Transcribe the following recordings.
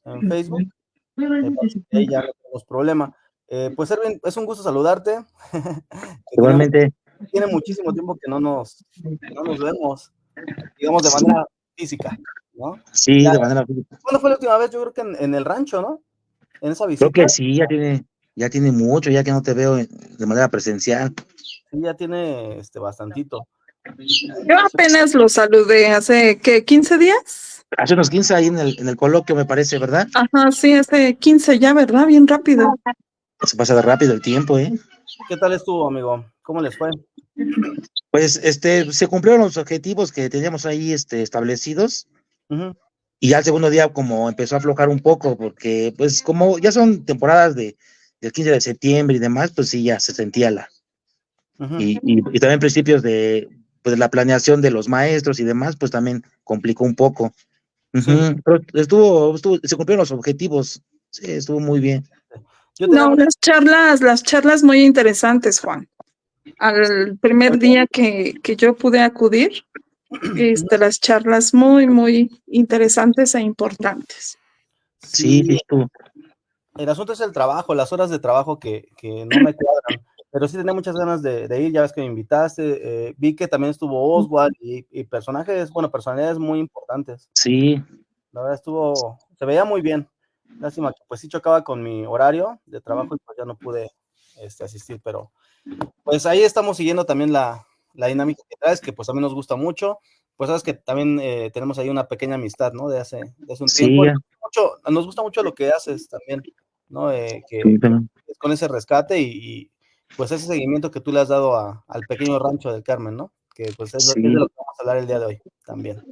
en Facebook, ahí ya no tenemos problema. Pues Erwin, es un gusto saludarte. Que Igualmente. tiene muchísimo tiempo que no nos vemos, digamos de manera física, ¿no? Sí, Ya, de manera física. ¿cuándo fue la última vez? Yo creo que en el rancho, ¿no? En esa Creo visita. que sí, ya tiene mucho, ya que no te veo de manera presencial. Sí, ya tiene bastantito. Yo apenas lo saludé hace, ¿qué? ¿15 días? Hace unos 15 ahí en el coloquio, me parece, ¿verdad? Ajá, sí, hace 15 ya, ¿verdad? Bien rápido. Se pasa rápido el tiempo, ¿eh? ¿Qué tal estuvo, amigo? ¿Cómo les fue? Pues, se cumplieron los objetivos que teníamos ahí, establecidos. Ujú. Y ya el segundo día como empezó a aflojar un poco, porque pues como ya son temporadas del 15 de septiembre y demás, pues sí, ya se sentía Ujú. y también principios pues, de la planeación de los maestros y demás, pues también complicó un poco. Sí. Ujú. Pero se cumplieron los objetivos, sí, estuvo muy bien. Yo tenía No, las charlas muy interesantes, Juan. Al primer día que yo pude acudir, las charlas muy, muy interesantes e importantes. Sí, Sí, sí, estuvo. el asunto es el trabajo, las horas de trabajo que no me cuadran, pero sí tenía muchas ganas de ir, ya ves que me invitaste, vi que también estuvo Oswald y personajes, bueno, personalidades muy importantes. Sí, La verdad se veía muy bien. Lástima que pues sí chocaba con mi horario de trabajo y pues ya no pude asistir, pero pues ahí estamos siguiendo también la dinámica que traes, que pues también nos gusta mucho. Pues sabes que también tenemos ahí una pequeña amistad, ¿no? De hace un tiempo. sí, Nos gusta mucho lo que haces también, ¿no? sí, también. Con ese rescate pues ese seguimiento que tú le has dado al pequeño rancho del Carmen, ¿no? Que pues es de Sí. lo que vamos a hablar el día de hoy también.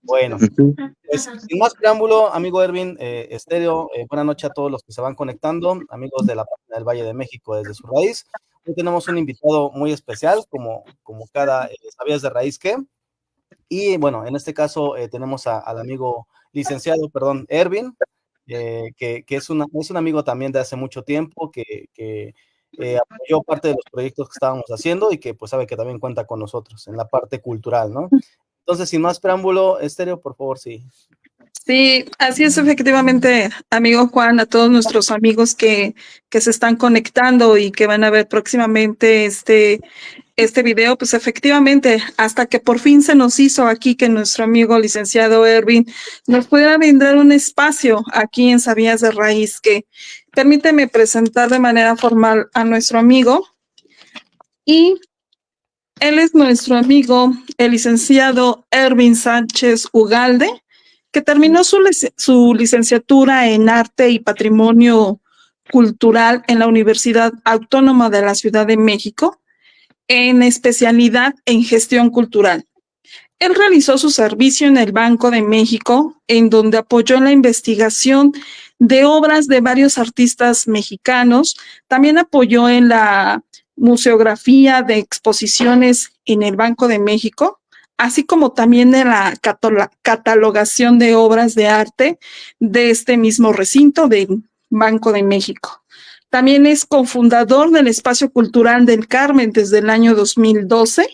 Bueno, Ujú. pues sin más preámbulo, amigo Erwin, Estéreo, buenas noches a todos los que se van conectando, amigos de la página del Valle de México desde su raíz. Hoy tenemos un invitado muy especial, como cada ¿sabías de raíz qué? Y bueno, en este caso tenemos al amigo licenciado, perdón, Erwin, que es un amigo también de hace mucho tiempo, que apoyó parte de los proyectos que estábamos haciendo y que pues sabe que también cuenta con nosotros en la parte cultural, ¿no? Entonces, sin más preámbulo, Estéreo, por favor, sí. Sí, así es efectivamente, amigo Juan, a todos nuestros amigos que se están conectando y que van a ver próximamente este video, pues efectivamente, hasta que por fin se nos hizo aquí que nuestro amigo licenciado Erwin nos pudiera brindar un espacio aquí en Sabías de Raíz, que permíteme presentar de manera formal a nuestro amigo. Y él es nuestro amigo, el licenciado Erwin Sánchez Ugalde, que terminó su licenciatura en Arte y Patrimonio Cultural en la Universidad Autónoma de la Ciudad de México, en especialidad en gestión cultural. Él realizó su servicio en el Banco de México, en donde apoyó en la investigación de obras de varios artistas mexicanos. También apoyó en la museografía de exposiciones en el Banco de México, así como también en la catalogación de obras de arte de este mismo recinto del Banco de México. También es cofundador del Espacio Cultural del Carmen desde el año 2012,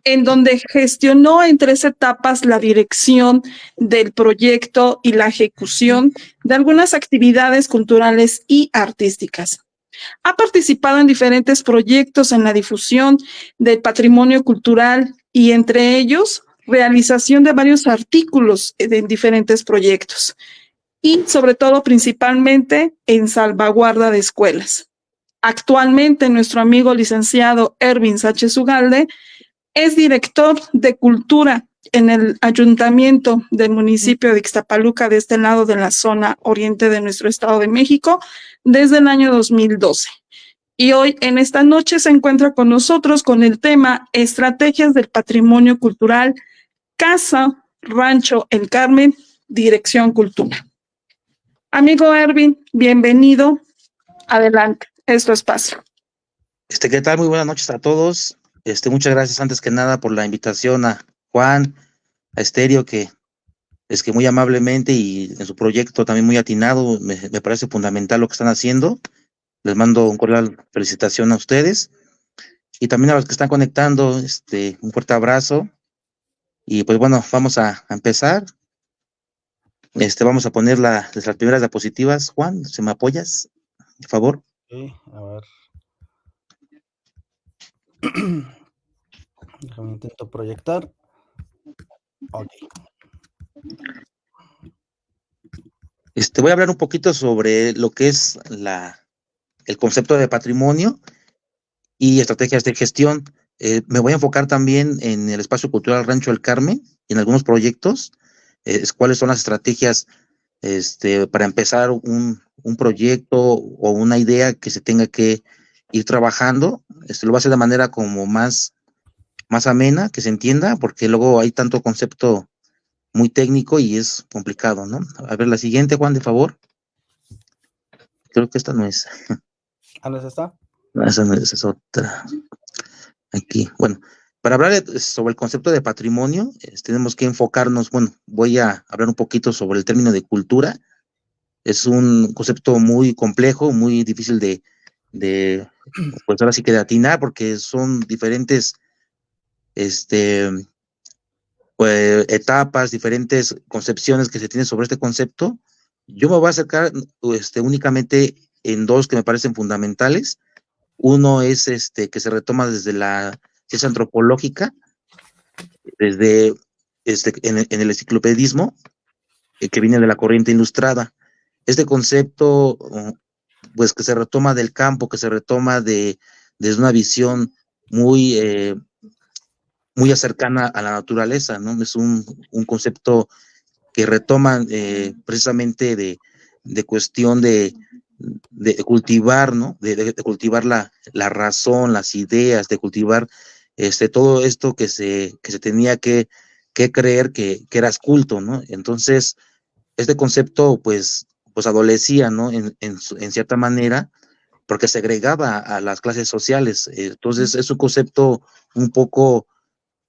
en donde gestionó en 3 etapas la dirección del proyecto y la ejecución de algunas actividades culturales y artísticas. Ha participado en diferentes proyectos en la difusión del patrimonio cultural y entre ellos realización de varios artículos en diferentes proyectos y sobre todo principalmente en salvaguarda de escuelas. Actualmente nuestro amigo licenciado Erwin Sánchez Ugalde es director de cultura en el ayuntamiento del municipio de Ixtapaluca, de este lado de la zona oriente de nuestro estado de México, desde el año 2012. Y hoy en esta noche se encuentra con nosotros con el tema Estrategias del Patrimonio Cultural, Casa Rancho El Carmen, Dirección Cultura. Amigo Erwin, bienvenido. Adelante, es tu espacio. ¿Qué tal? Muy buenas noches a todos. Muchas gracias antes que nada por la invitación a Juan, a Estéreo, que muy amablemente y en su proyecto también muy atinado, me parece fundamental lo que están haciendo. Les mando un cordial felicitación a ustedes y también a los que están conectando, un fuerte abrazo. Y pues bueno, vamos a empezar. Vamos a poner las primeras diapositivas. Juan, ¿se me apoyas, por favor? Sí, a ver. Déjame intento proyectar. Ok. Voy a hablar un poquito sobre lo que es el concepto de patrimonio y estrategias de gestión. Me voy a enfocar también en el espacio cultural Rancho del Carmen y en algunos proyectos, cuáles son las estrategias para empezar un proyecto o una idea que se tenga que ir trabajando. Lo va a hacer de manera como más amena, que se entienda, porque luego hay tanto concepto muy técnico y es complicado, ¿no? A ver, la siguiente, Juan, de favor. Creo que esta no es. ¿Ah, no es esta? No, esa no es, esa es otra. Aquí, bueno, para hablar sobre el concepto de patrimonio, tenemos que enfocarnos, bueno, voy a hablar un poquito sobre el término de cultura. Es un concepto muy complejo, muy difícil pues ahora sí que de atinar, porque son diferentes, pues, etapas, diferentes concepciones que se tienen sobre este concepto. Yo me voy a acercar, únicamente en dos que me parecen fundamentales. Uno es que se retoma desde la ciencia antropológica, desde en el enciclopedismo, que viene de la corriente ilustrada. Este concepto, pues que se retoma del campo, que se retoma desde una visión muy, muy cercana a la naturaleza, ¿no? Es un concepto que retoman precisamente de cuestión de cultivar, ¿no? De cultivar la razón, las ideas, de cultivar todo esto que se tenía que creer que eras culto, ¿no? Entonces, este concepto, pues adolecía, ¿no? En cierta manera, porque segregaba a las clases sociales. Entonces, es un concepto un poco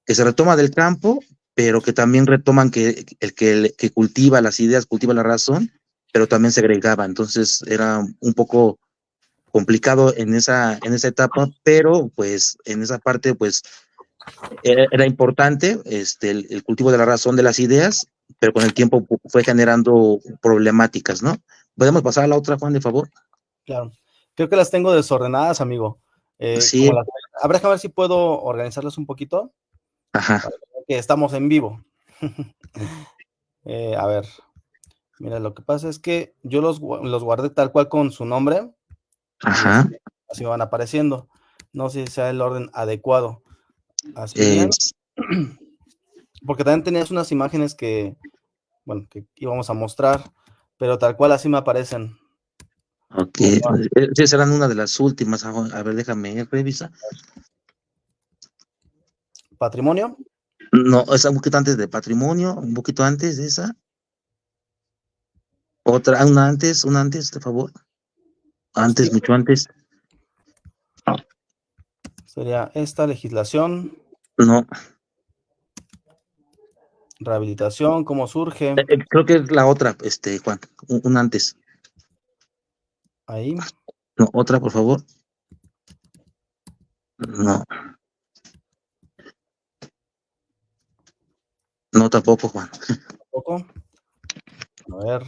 que se retoma del campo, pero que también retoman que el que cultiva las ideas, cultiva la razón, pero también segregaba. Entonces era un poco complicado en esa etapa, pero pues en esa parte pues era importante el cultivo de la razón de las ideas, pero con el tiempo fue generando problemáticas, ¿no? ¿Podemos pasar a la otra, Juan, de favor? Claro. Creo que las tengo desordenadas, amigo. Sí. A ver, déjame ver si puedo organizarlas un poquito. Ajá. Que estamos en vivo. A ver, mira, lo que pasa es que yo los guardé tal cual con su nombre. Ajá. Y así me van apareciendo. No sé si sea el orden adecuado. Así bien. Porque también tenías unas imágenes que, bueno, que íbamos a mostrar, pero tal cual así me aparecen. Ok, sí, serán una de las últimas. A ver, déjame revisar. ¿Patrimonio? No, es un poquito antes de patrimonio, un poquito antes de esa. Otra, una antes, por favor. Antes, Sí. mucho antes. Sería esta legislación, No, rehabilitación, cómo surge. creo que es la otra, Juan, un antes. Ahí. No, otra, por favor. No. No, tampoco, Juan. Tampoco. A ver.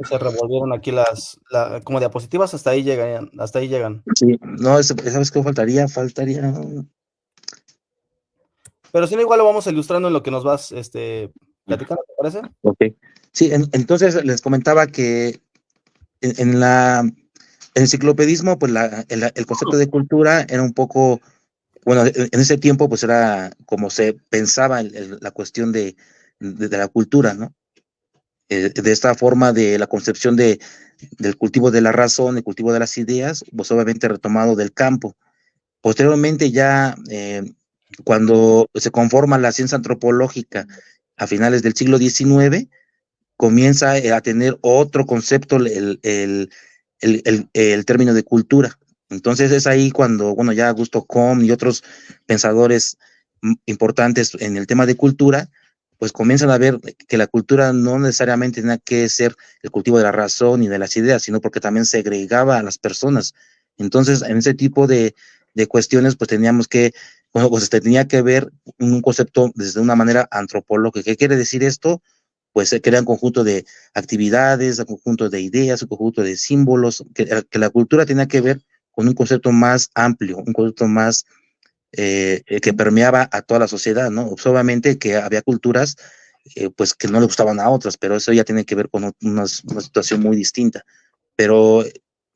Se revolvieron aquí como diapositivas, hasta ahí llegan, Sí, no, ¿sabes qué faltaría? Faltaría. Pero si no, igual lo vamos ilustrando en lo que nos vas platicando, ¿te parece? Ok. Sí, entonces les comentaba que en el enciclopedismo, pues el concepto de cultura era un poco, bueno, en ese tiempo, pues era como se pensaba la cuestión de la cultura, ¿no? De esta forma de la concepción del cultivo de la razón, el cultivo de las ideas, pues obviamente retomado del campo. Posteriormente ya, cuando se conforma la ciencia antropológica a finales del siglo XIX, comienza a tener otro concepto el término de cultura. Entonces es ahí cuando, bueno, ya Augusto Comte y otros pensadores importantes en el tema de cultura, pues comienzan a ver que la cultura no necesariamente tenía que ser el cultivo de la razón y de las ideas, sino porque también segregaba a las personas. Entonces, en ese tipo de cuestiones, pues teníamos que bueno, pues tenía que ver un concepto desde una manera antropológica. ¿Qué quiere decir esto? Pues se crea un conjunto de actividades, un conjunto de ideas, un conjunto de símbolos, que la cultura tenía que ver con un concepto más amplio, un concepto más que permeaba a toda la sociedad, ¿no? Pues obviamente que había culturas pues que no le gustaban a otras, pero eso ya tiene que ver con una situación muy distinta. Pero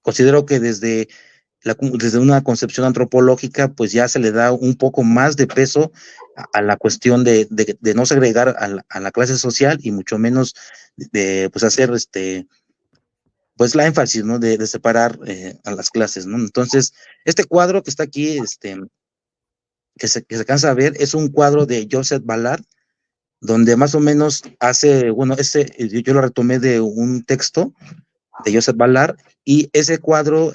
considero que desde una concepción antropológica, pues ya se le da un poco más de peso a la cuestión de no segregar a la clase social y mucho menos de pues hacer pues la énfasis, ¿no? De separar a las clases, ¿no? Entonces, este cuadro que está aquí, que se cansa a ver, es un cuadro de Joseph Ballard, donde más o menos hace, bueno, yo lo retomé de un texto de Joseph Ballard, y ese cuadro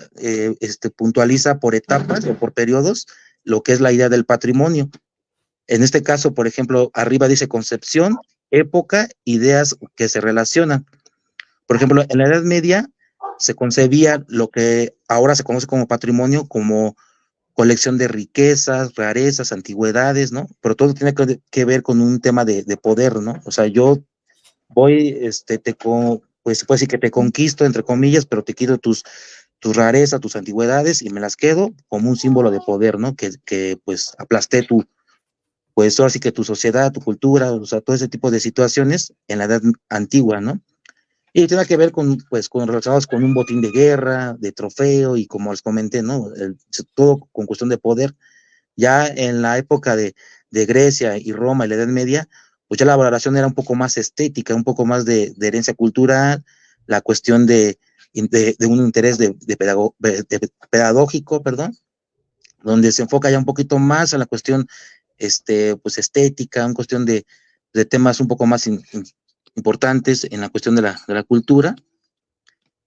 puntualiza por etapas o por periodos lo que es la idea del patrimonio. En este caso, por ejemplo, arriba dice concepción, época, ideas que se relacionan. Por ejemplo, en la Edad Media se concebía lo que ahora se conoce como patrimonio, como colección de riquezas, rarezas, antigüedades, ¿no? Pero todo tiene que ver con un tema de poder, ¿no? O sea, yo voy, pues se puede decir que te conquisto, entre comillas, pero te quito tus rarezas, tus antigüedades y me las quedo como un símbolo de poder, ¿no? Que pues aplasté pues ahora sí que tu sociedad, tu cultura, o sea, todo ese tipo de situaciones en la edad antigua, ¿no? Y tiene que ver pues, relacionados con un botín de guerra, de trofeo, y como les comenté, ¿no? Todo con cuestión de poder. Ya en la época de Grecia y Roma y la Edad Media, pues ya la valoración era un poco más estética, un poco más de herencia cultural, la cuestión de un interés pedagógico, perdón, donde se enfoca ya un poquito más en la cuestión pues estética, en cuestión de temas un poco más importantes en la cuestión de la cultura,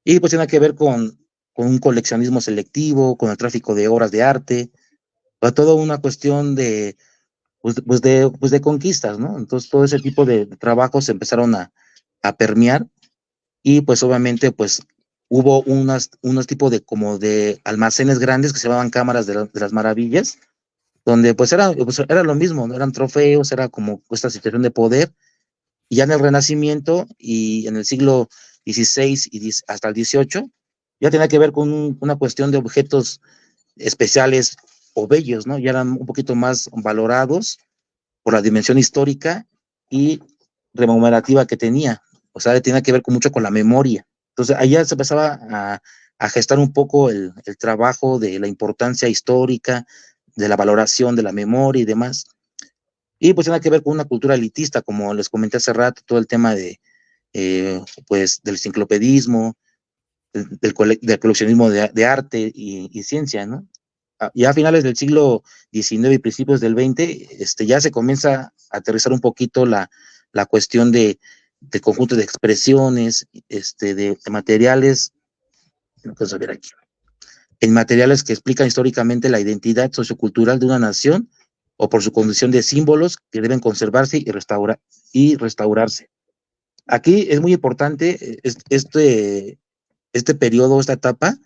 y pues tiene que ver con un coleccionismo selectivo, con el tráfico de obras de arte, toda una cuestión pues de conquistas, ¿no? Entonces todo ese tipo de trabajos se empezaron a permear, y pues obviamente pues hubo unos tipos de como de almacenes grandes que se llamaban cámaras de las maravillas, donde pues era lo mismo, ¿no? Eran trofeos, era como esta situación de poder. Y ya en el Renacimiento y en el siglo XVI y hasta el XVIII, ya tenía que ver con una cuestión de objetos especiales o bellos, ¿no? Ya eran un poquito más valorados por la dimensión histórica y rememorativa que tenía. O sea, tenía que ver mucho con la memoria. Entonces, allá se empezaba a gestar un poco el trabajo de la importancia histórica, de la valoración de la memoria y demás. Y pues tiene que ver con una cultura elitista, como les comenté hace rato, todo el tema pues, del enciclopedismo, del coleccionismo de arte y ciencia, ¿no? Ya a finales del siglo XIX y principios del XX, ya se comienza a aterrizar un poquito la cuestión de conjunto de expresiones, de materiales, vamos a ver aquí, en materiales que explican históricamente la identidad sociocultural de una nación, o por su condición de símbolos que deben conservarse y restaurarse. Aquí es muy importante este periodo, esta etapa,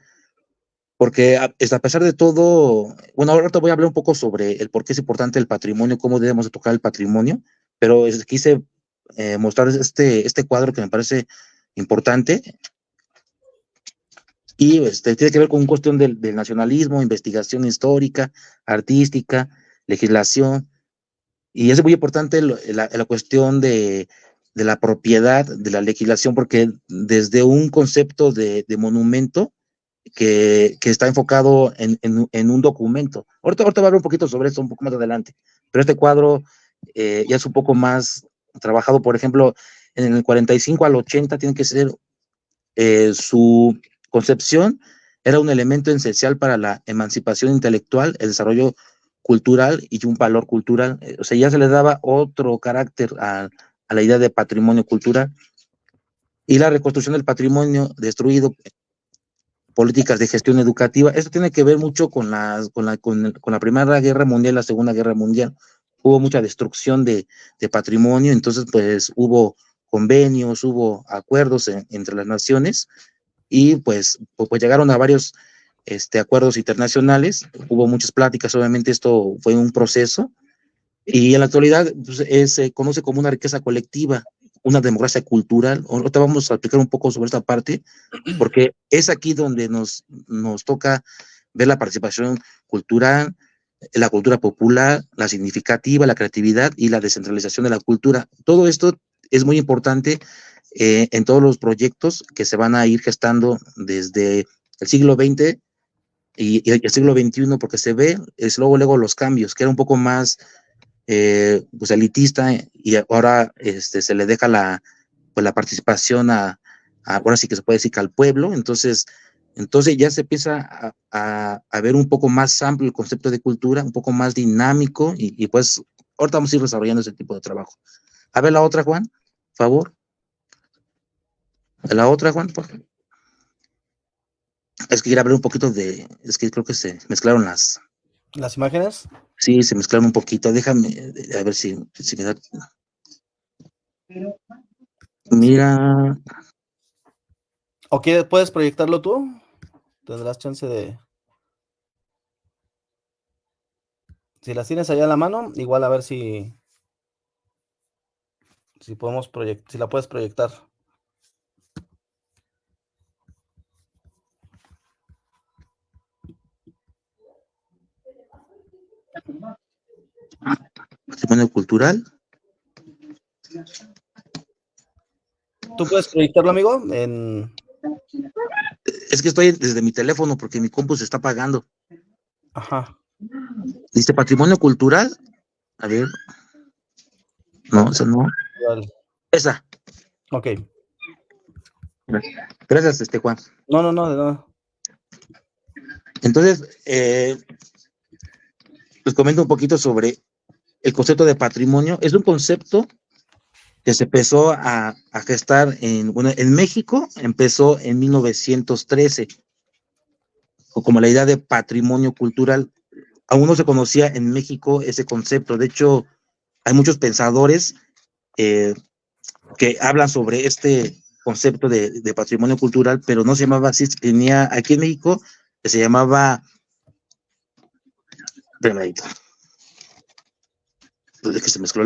porque a pesar de todo, bueno, ahora te voy a hablar un poco sobre el por qué es importante el patrimonio, cómo debemos de tocar el patrimonio, pero quise mostrar este cuadro que me parece importante, y tiene que ver con una cuestión del nacionalismo, investigación histórica, artística, legislación, y es muy importante la cuestión de la propiedad, de la legislación, porque desde un concepto de monumento que está enfocado en un documento. Ahorita voy a hablar un poquito sobre esto un poco más adelante, pero este cuadro ya es un poco más trabajado. Por ejemplo, en el 45 al 80 tiene que ser su concepción era un elemento esencial para la emancipación intelectual, el desarrollo cultural y un valor cultural. O sea, ya se le daba otro carácter a la idea de patrimonio cultural. Y la reconstrucción del patrimonio destruido, políticas de gestión educativa, esto tiene que ver mucho con la Primera Guerra Mundial, la Segunda Guerra Mundial. Hubo mucha destrucción de patrimonio, entonces pues hubo convenios, hubo acuerdos entre las naciones, y pues llegaron a varios acuerdos internacionales, hubo muchas pláticas, obviamente esto fue un proceso, y en la actualidad pues, se conoce como una riqueza colectiva, una democracia cultural. Ahorita vamos a explicar un poco sobre esta parte, porque es aquí donde nos toca ver la participación cultural, la cultura popular, la significativa, la creatividad y la descentralización de la cultura. Todo esto es muy importante en todos los proyectos que se van a ir gestando desde el siglo XX y el siglo XXI, porque se ve, es luego los cambios, que era un poco más pues elitista, y ahora se le deja la participación ahora sí que se puede decir que al pueblo. Entonces ya se empieza a ver un poco más amplio el concepto de cultura, un poco más dinámico, y pues ahorita vamos a ir desarrollando ese tipo de trabajo. A ver la otra, Juan, por favor. La otra, Juan, por favor. Es que quería hablar un poquito es que creo que se mezclaron ¿Las imágenes? Sí, se mezclaron un poquito. Déjame, a ver si me da. Mira. ¿O puedes proyectarlo tú? Tendrás chance de... Si las tienes allá a la mano, igual a ver si podemos si la puedes proyectar. Patrimonio cultural. ¿Tú puedes proyectarlo, amigo? Es que estoy desde mi teléfono porque mi compu se está apagando. Ajá. Dice patrimonio cultural. A ver. No, esa no. Vale. Esa. Ok. Gracias, Juan. No, de nada. Entonces, les comento un poquito sobre el concepto de patrimonio. Es un concepto que se empezó a gestar en México, empezó en 1913, como la idea de patrimonio cultural. Aún no se conocía en México ese concepto. De hecho, hay muchos pensadores que hablan sobre este concepto de patrimonio cultural, pero no se llamaba así. Tenía aquí en México que se llamaba... Es que se mezcló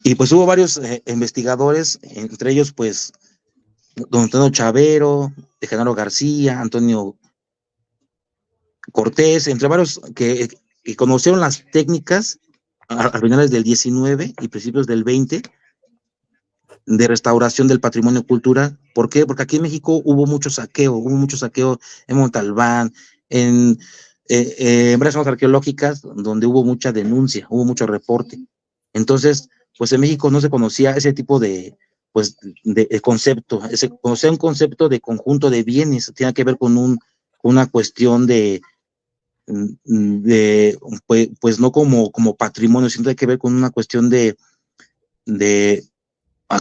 y pues hubo varios investigadores, entre ellos pues don Antonio Chavero, de Genaro García, Antonio Cortés, entre varios que conocieron las técnicas a finales del 19 y principios del 20 de restauración del patrimonio cultural. ¿Por qué? Porque aquí en México hubo mucho saqueo en Montalbán, en varias zonas arqueológicas donde hubo mucha denuncia, hubo mucho reporte. Entonces, pues en México no se conocía ese tipo de concepto, conocía un concepto de conjunto de bienes, tiene que ver con una cuestión pues no como patrimonio, sino tiene que ver con una cuestión de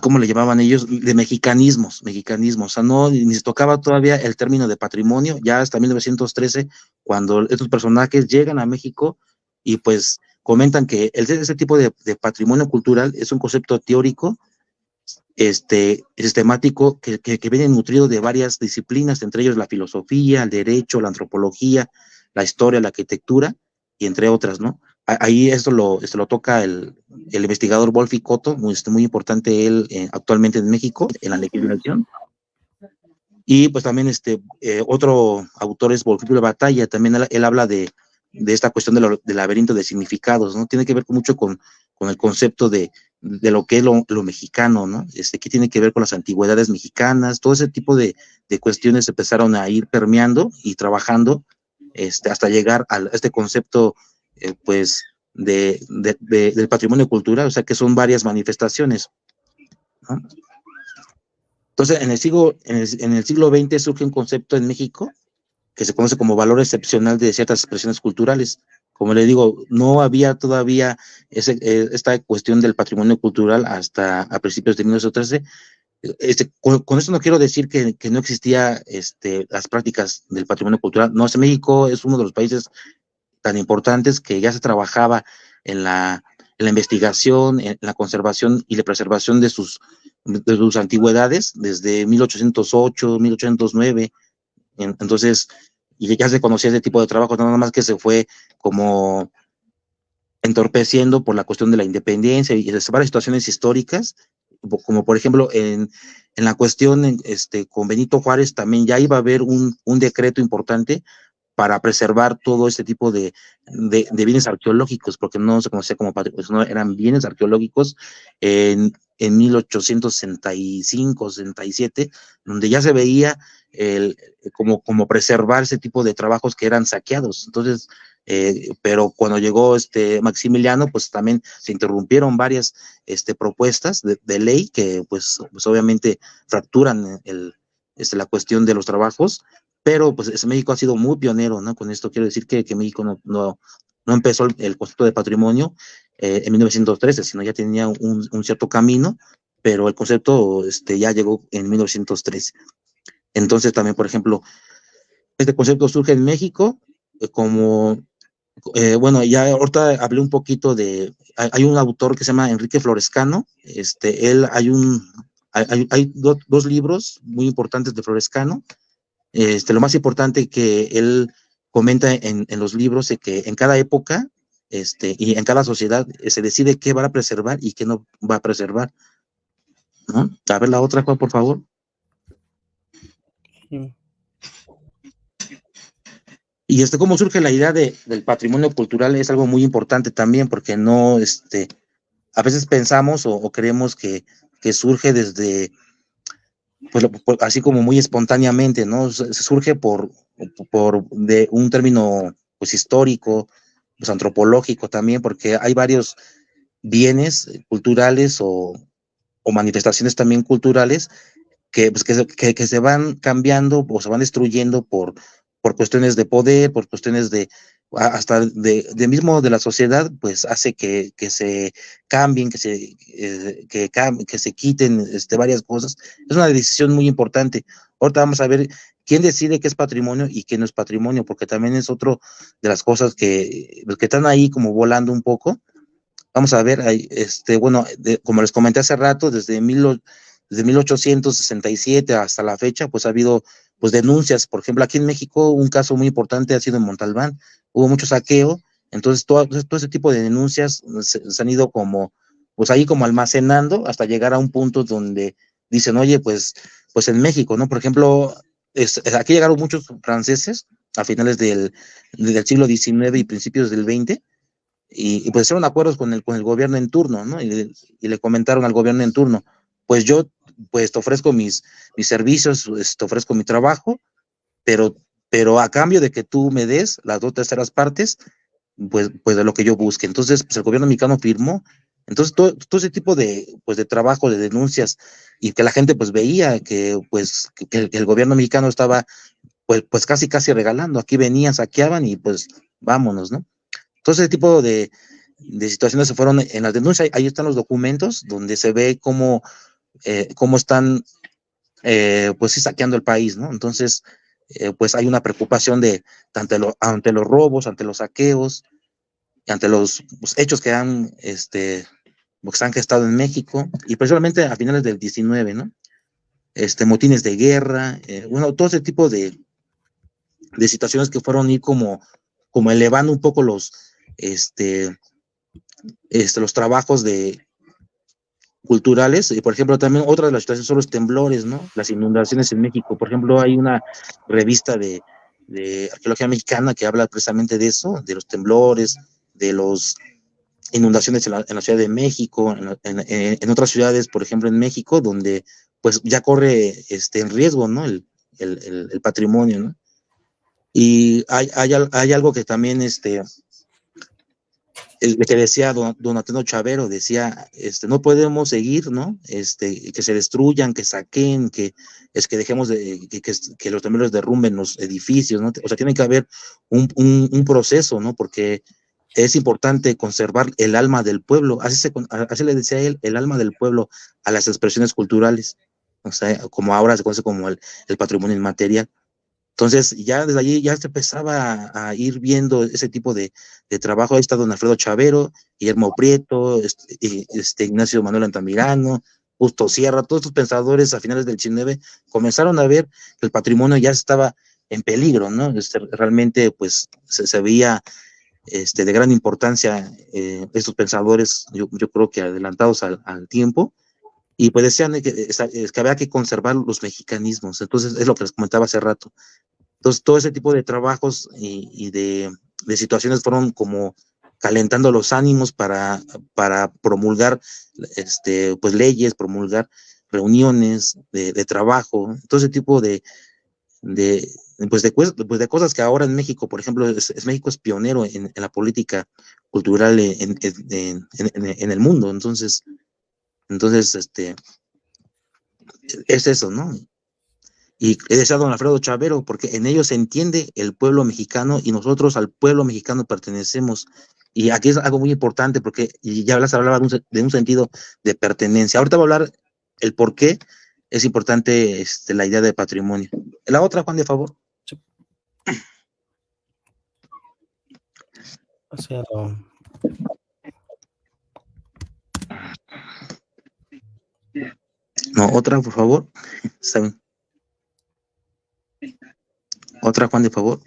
¿cómo le llamaban ellos? De mexicanismos, o sea, no, ni se tocaba todavía el término de patrimonio, ya hasta 1913, cuando estos personajes llegan a México y pues comentan que ese tipo de patrimonio cultural es un concepto teórico, sistemático, que viene nutrido de varias disciplinas, entre ellos la filosofía, el derecho, la antropología, la historia, la arquitectura, y entre otras, ¿no? Ahí esto lo toca el investigador Wolfi Cotto, muy importante él actualmente en México, en la legislación. Y pues también otro autor es Volfíbulo Batalla, también él habla de esta cuestión del laberinto de significados, ¿no? Tiene que ver mucho con el concepto de lo que es lo mexicano, ¿no? Que tiene que ver con las antigüedades mexicanas, todo ese tipo de cuestiones empezaron a ir permeando y trabajando hasta llegar a este concepto pues del patrimonio cultural, o sea que son varias manifestaciones, ¿no? Entonces, en el siglo XX surge un concepto en México que se conoce como valor excepcional de ciertas expresiones culturales. Como le digo, no había todavía esta cuestión del patrimonio cultural hasta a principios de 1913. Con esto no quiero decir que no existía las prácticas del patrimonio cultural. No, México es uno de los países tan importantes que ya se trabajaba en la investigación, en la conservación y la preservación de sus de sus antigüedades, desde 1808, 1809. Entonces, y ya se conocía ese tipo de trabajo, nada más que se fue como entorpeciendo por la cuestión de la independencia y de varias situaciones históricas, como por ejemplo en la cuestión con Benito Juárez también ya iba a haber un decreto importante para preservar todo este tipo de bienes arqueológicos, porque no se conocía como patrimonio, no, eran bienes arqueológicos en 1865, 67, donde ya se veía como preservar ese tipo de trabajos que eran saqueados. Entonces, pero cuando llegó Maximiliano, pues también se interrumpieron varias propuestas de ley que pues obviamente fracturan la cuestión de los trabajos, pero pues México ha sido muy pionero, ¿no? Con esto quiero decir que México no empezó el concepto de patrimonio en 1913, sino ya tenía un cierto camino, pero el concepto ya llegó en 1913. Entonces también, por ejemplo, este concepto surge en México bueno, ya ahorita hablé un poquito hay un autor que se llama Enrique Florescano, hay dos libros muy importantes de Florescano. Lo más importante que él comenta en los libros es que en cada época y en cada sociedad se decide qué va a preservar y qué no va a preservar, ¿no? A ver la otra, Juan, por favor. Y cómo surge la idea del patrimonio cultural es algo muy importante también, porque no, a veces pensamos o creemos que surge desde, pues así como muy espontáneamente, ¿no? Se surge de un término, pues histórico, pues antropológico también, porque hay varios bienes culturales o manifestaciones también culturales pues, que se van cambiando o se van destruyendo por cuestiones de poder, por cuestiones hasta de mismo de la sociedad, pues hace que se cambien, que se quiten varias cosas. Es una decisión muy importante. Ahorita vamos a ver quién decide qué es patrimonio y qué no es patrimonio, porque también es otro de las cosas que están ahí como volando un poco. Vamos a ver, bueno, como les comenté hace rato, desde 1867 hasta la fecha, pues ha habido pues denuncias. Por ejemplo, aquí en México un caso muy importante ha sido en Montalbán, hubo mucho saqueo, entonces todo ese tipo de denuncias se han ido pues ahí como almacenando hasta llegar a un punto donde dicen, oye, pues en México, ¿no? Por ejemplo, aquí llegaron muchos franceses a finales del siglo XIX y principios del XX, y pues hicieron acuerdos con el gobierno en turno, ¿no? Y le comentaron al gobierno en turno, pues yo pues te ofrezco mis servicios, te ofrezco mi trabajo, pero a cambio de que tú me des las 2/3 partes, pues de lo que yo busque. Entonces, pues el gobierno mexicano firmó. Entonces, todo ese tipo pues de trabajo, de denuncias, y que la gente pues veía que pues que el gobierno mexicano estaba pues casi regalando. Aquí venían, saqueaban y pues vámonos, ¿no? Todo ese tipo de situaciones se fueron en las denuncias. Ahí están los documentos donde se ve cómo están pues sí saqueando el país, ¿no? Entonces, pues hay una preocupación ante los robos, ante los saqueos, ante los hechos que pues, han gestado en México, y principalmente a finales del 19, ¿no? Motines de guerra, bueno, todo ese tipo de situaciones que fueron ir como elevando un poco los trabajos culturales. Y por ejemplo, también otra de las situaciones son los temblores, ¿no? Las inundaciones en México. Por ejemplo, hay una revista de arqueología mexicana que habla precisamente de eso, de los temblores, de las inundaciones en la Ciudad de México, en otras ciudades, por ejemplo, en México, donde pues ya corre en riesgo, ¿no? El patrimonio, ¿no? Y hay algo que también el que decía don Antonio Chavero, decía, no podemos seguir, ¿no? Que se destruyan, que saquen, que dejemos que los temblores derrumben los edificios, ¿no? O sea, tiene que haber un proceso, ¿no? Porque es importante conservar el alma del pueblo. Así le decía él, el alma del pueblo a las expresiones culturales. O sea, como ahora se conoce como el patrimonio inmaterial. Entonces, ya desde allí ya se empezaba a ir viendo ese tipo de trabajo. Ahí está don Alfredo Chavero, Guillermo Prieto, Ignacio Manuel Altamirano, Justo Sierra, todos estos pensadores a finales del 19 comenzaron a ver que el patrimonio ya estaba en peligro, ¿no? Realmente, pues, se veía de gran importancia estos pensadores, yo creo que adelantados al tiempo, y pues decían que había que conservar los mexicanismos. Entonces, es lo que les comentaba hace rato. Entonces, todo ese tipo de trabajos y de situaciones fueron como calentando los ánimos para promulgar pues leyes, promulgar reuniones de trabajo, todo ese tipo pues de cosas que ahora en México, por ejemplo, México es pionero en la política cultural en el mundo. Entonces es eso, ¿no? Y decía don Alfredo Chavero, porque en ellos se entiende el pueblo mexicano y nosotros al pueblo mexicano pertenecemos. Y aquí es algo muy importante porque y ya se hablaba de un sentido de pertenencia. Ahorita voy a hablar el por qué es importante la idea de patrimonio. La otra, Juan, de favor. O sea, No, otra, por favor. Está bien. Otra, Juan, de favor.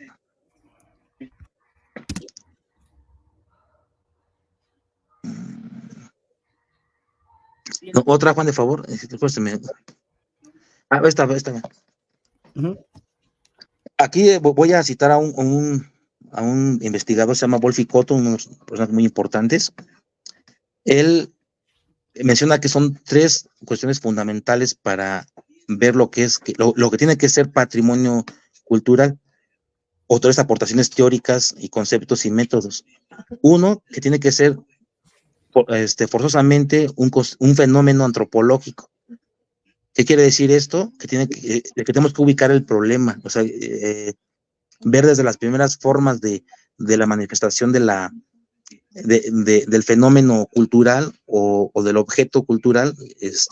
No, otra, Juan, de favor. Esta. Aquí voy a citar a un investigador, se llama Wolfi Cotto, unos personas muy importantes. Él menciona que son 3 cuestiones fundamentales para ver lo que es, lo que tiene que ser patrimonio cultural, o 3 aportaciones teóricas y conceptos y métodos. Uno, que tiene que ser forzosamente un fenómeno antropológico. ¿Qué quiere decir esto? Que tenemos que ubicar el problema, o sea, ver desde las primeras formas de la manifestación del fenómeno cultural o del objeto cultural,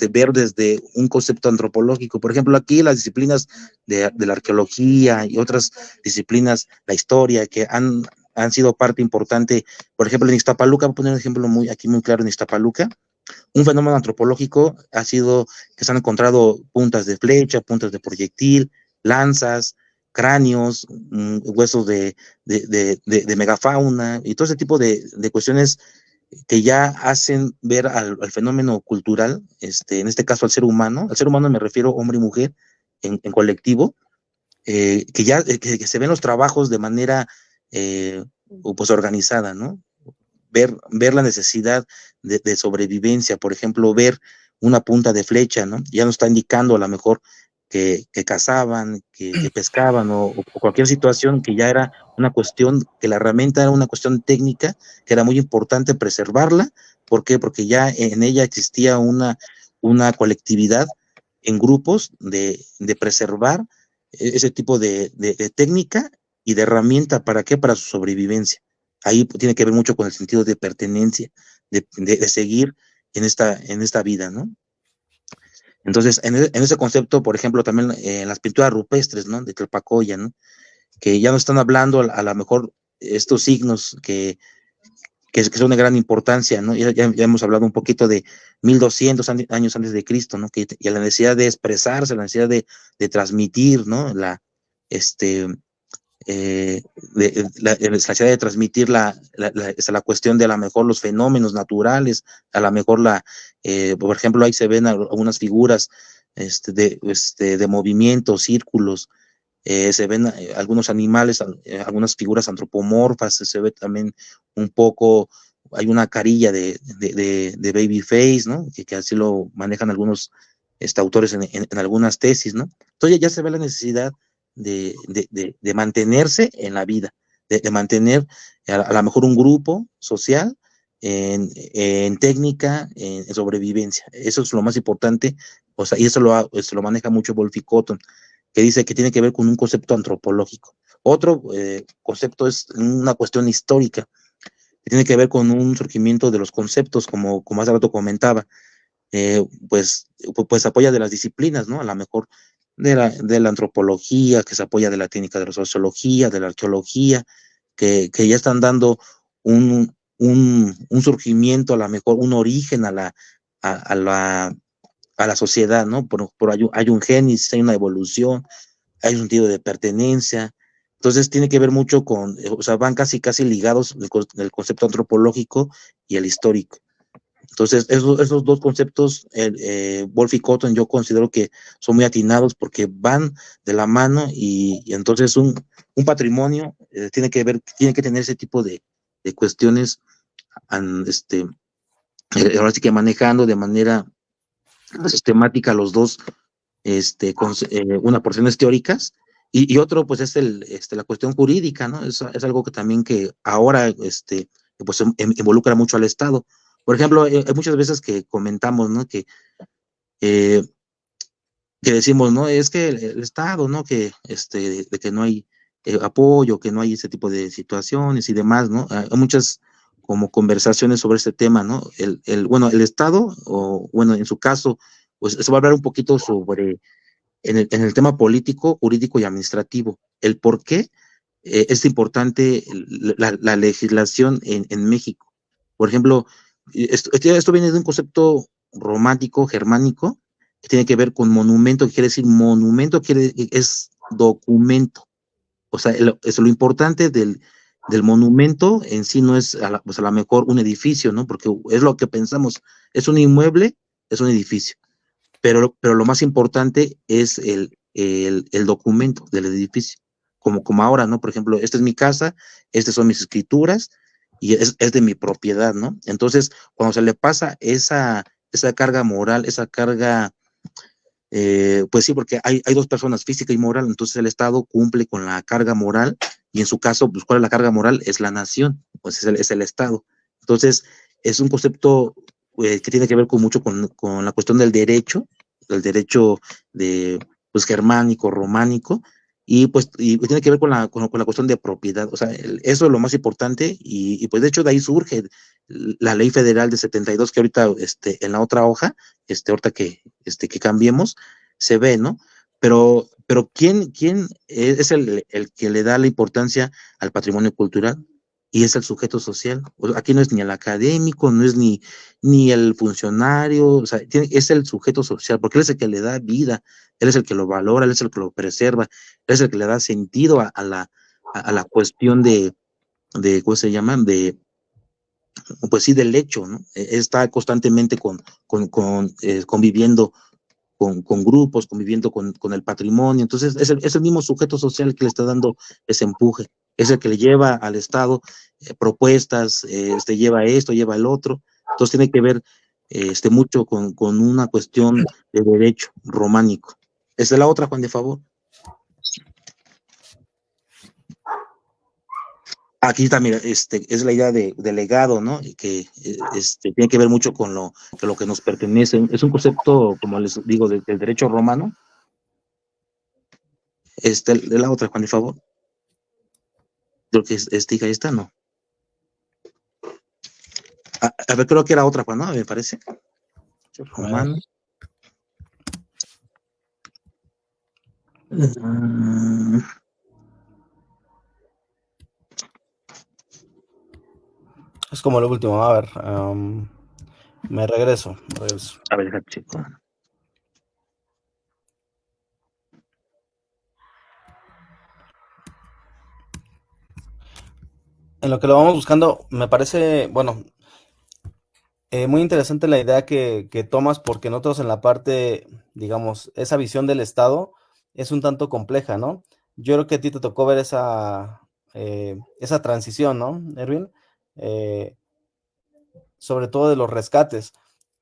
ver desde un concepto antropológico. Por ejemplo, aquí las disciplinas de la arqueología y otras disciplinas, la historia, que han sido parte importante. Por ejemplo, en Iztapaluca, voy a poner un ejemplo muy claro. En Iztapaluca, un fenómeno antropológico ha sido que se han encontrado puntas de flecha, puntas de proyectil, lanzas, cráneos, huesos de megafauna y todo ese tipo de cuestiones que ya hacen ver al fenómeno cultural, en este caso al ser humano me refiero hombre y mujer en colectivo, que ya que se ven los trabajos de manera pues organizada, ¿no? Ver la necesidad de sobrevivencia, por ejemplo, ver una punta de flecha, ¿no? Ya nos está indicando a lo mejor que cazaban, que pescaban o cualquier situación que ya era una cuestión, que la herramienta era una cuestión técnica, que era muy importante preservarla. ¿Por qué? Porque ya en ella existía una colectividad en grupos de preservar ese tipo de técnica y de herramienta. ¿Para qué? Para su sobrevivencia. Ahí tiene que ver mucho con el sentido de pertenencia, de seguir en esta vida, ¿no? Entonces, en ese concepto, por ejemplo, también en las pinturas rupestres, ¿no? De Tlalpacoya, ¿no? Que ya no están hablando a lo mejor estos signos que son de gran importancia, ¿no? Ya hemos hablado un poquito de 1200 años antes de Cristo, ¿no? Y la necesidad de expresarse, la necesidad de transmitir, ¿no? La necesidad de transmitir la cuestión de a lo mejor los fenómenos naturales, a lo mejor por ejemplo, ahí se ven algunas figuras de movimiento, círculos, se ven algunos animales, algunas figuras antropomorfas, se ve también un poco, hay una carilla de Babyface, ¿no? Que así lo manejan algunos autores en algunas tesis, ¿no? Entonces ya se ve la necesidad de mantenerse en la vida, de mantener a lo mejor un grupo social en técnica, en sobrevivencia. Eso es lo más importante, o sea, y eso lo maneja mucho Wolfi Cotton, que dice que tiene que ver con un concepto antropológico. Otro concepto es una cuestión histórica, que tiene que ver con un surgimiento de los conceptos, como hace rato comentaba, pues apoya de las disciplinas, ¿no? A lo mejor de la antropología, que se apoya de la técnica de la sociología, de la arqueología, que ya están dando un surgimiento, a lo mejor un origen a la a la sociedad, ¿no? Hay un génesis, hay una evolución, hay un sentido de pertenencia. Entonces tiene que ver mucho con, o sea, van casi ligados el concepto antropológico y el histórico. Entonces, esos dos conceptos, Wolf y Cotton, yo considero que son muy atinados porque van de la mano y entonces un patrimonio tiene que tener ese tipo de cuestiones, ahora sí que manejando de manera sistemática los dos, una porciones teóricas y otro pues es la cuestión jurídica, ¿no? Es algo que también que ahora pues involucra mucho al Estado. Por ejemplo, hay muchas veces que comentamos, ¿no? Eh, que decimos, ¿no? Es que el Estado, ¿no? Que de que no hay apoyo, que no hay ese tipo de situaciones y demás, ¿no? Hay muchas como conversaciones sobre este tema, ¿no? Bueno, el Estado, o bueno, en su caso, pues se va a hablar un poquito sobre en el tema político, jurídico y administrativo, el por qué es importante la legislación en México. Por ejemplo, esto viene de un concepto romántico, germánico, que tiene que ver con monumento, que quiere decir monumento, es documento. O sea, lo importante del monumento en sí no es pues a lo mejor un edificio, ¿no? Porque es lo que pensamos, es un inmueble, es un edificio. Pero lo más importante es el documento del edificio, como ahora, ¿no? Por ejemplo, esta es mi casa, estas son mis escrituras y es de mi propiedad, ¿no? Entonces, cuando se le pasa esa carga moral, esa carga, pues sí, porque hay dos personas, física y moral, entonces el Estado cumple con la carga moral y en su caso, pues, ¿cuál es la carga moral? Es la nación, pues es el Estado. Entonces, es un concepto que tiene que ver mucho con la cuestión del derecho de, pues, germánico, románico, y pues tiene que ver con la cuestión de propiedad. O sea, eso es lo más importante, y pues de hecho de ahí surge la ley federal de 72, que ahorita en la otra hoja, ahorita que cambiemos, se ve, ¿no? Pero ¿quién es el que le da la importancia al patrimonio cultural? Y es el sujeto social. O sea, aquí no es ni el académico, no es ni el funcionario, o sea, es el sujeto social, porque él es el que le da vida, él es el que lo valora, él es el que lo preserva, él es el que le da sentido a la cuestión ¿cómo se llama? Pues sí, del hecho, ¿no? Está constantemente conviviendo con grupos, conviviendo con el patrimonio. Entonces, es el mismo sujeto social que le está dando ese empuje. Es el que le lleva al Estado propuestas, lleva esto, lleva el otro. Entonces, tiene que ver mucho con una cuestión de derecho románico. Esa es la otra, Juan, de favor. Aquí está, mira, es la idea de legado, ¿no? Que tiene que ver mucho con lo que nos pertenece. Es un concepto, como les digo, del derecho romano. De la otra, Juan, de favor. Creo que hija, esta, ¿no? A ver, creo que era otra, Juan, ¿no? Me parece. Romano. Es como lo último, a ver, me regreso. A ver, chico. En lo que lo vamos buscando, me parece, bueno, muy interesante la idea que tomas, porque nosotros en la parte, digamos, esa visión del Estado es un tanto compleja, ¿no? Yo creo que a ti te tocó ver esa transición, ¿no, Erwin? Sobre todo de los rescates,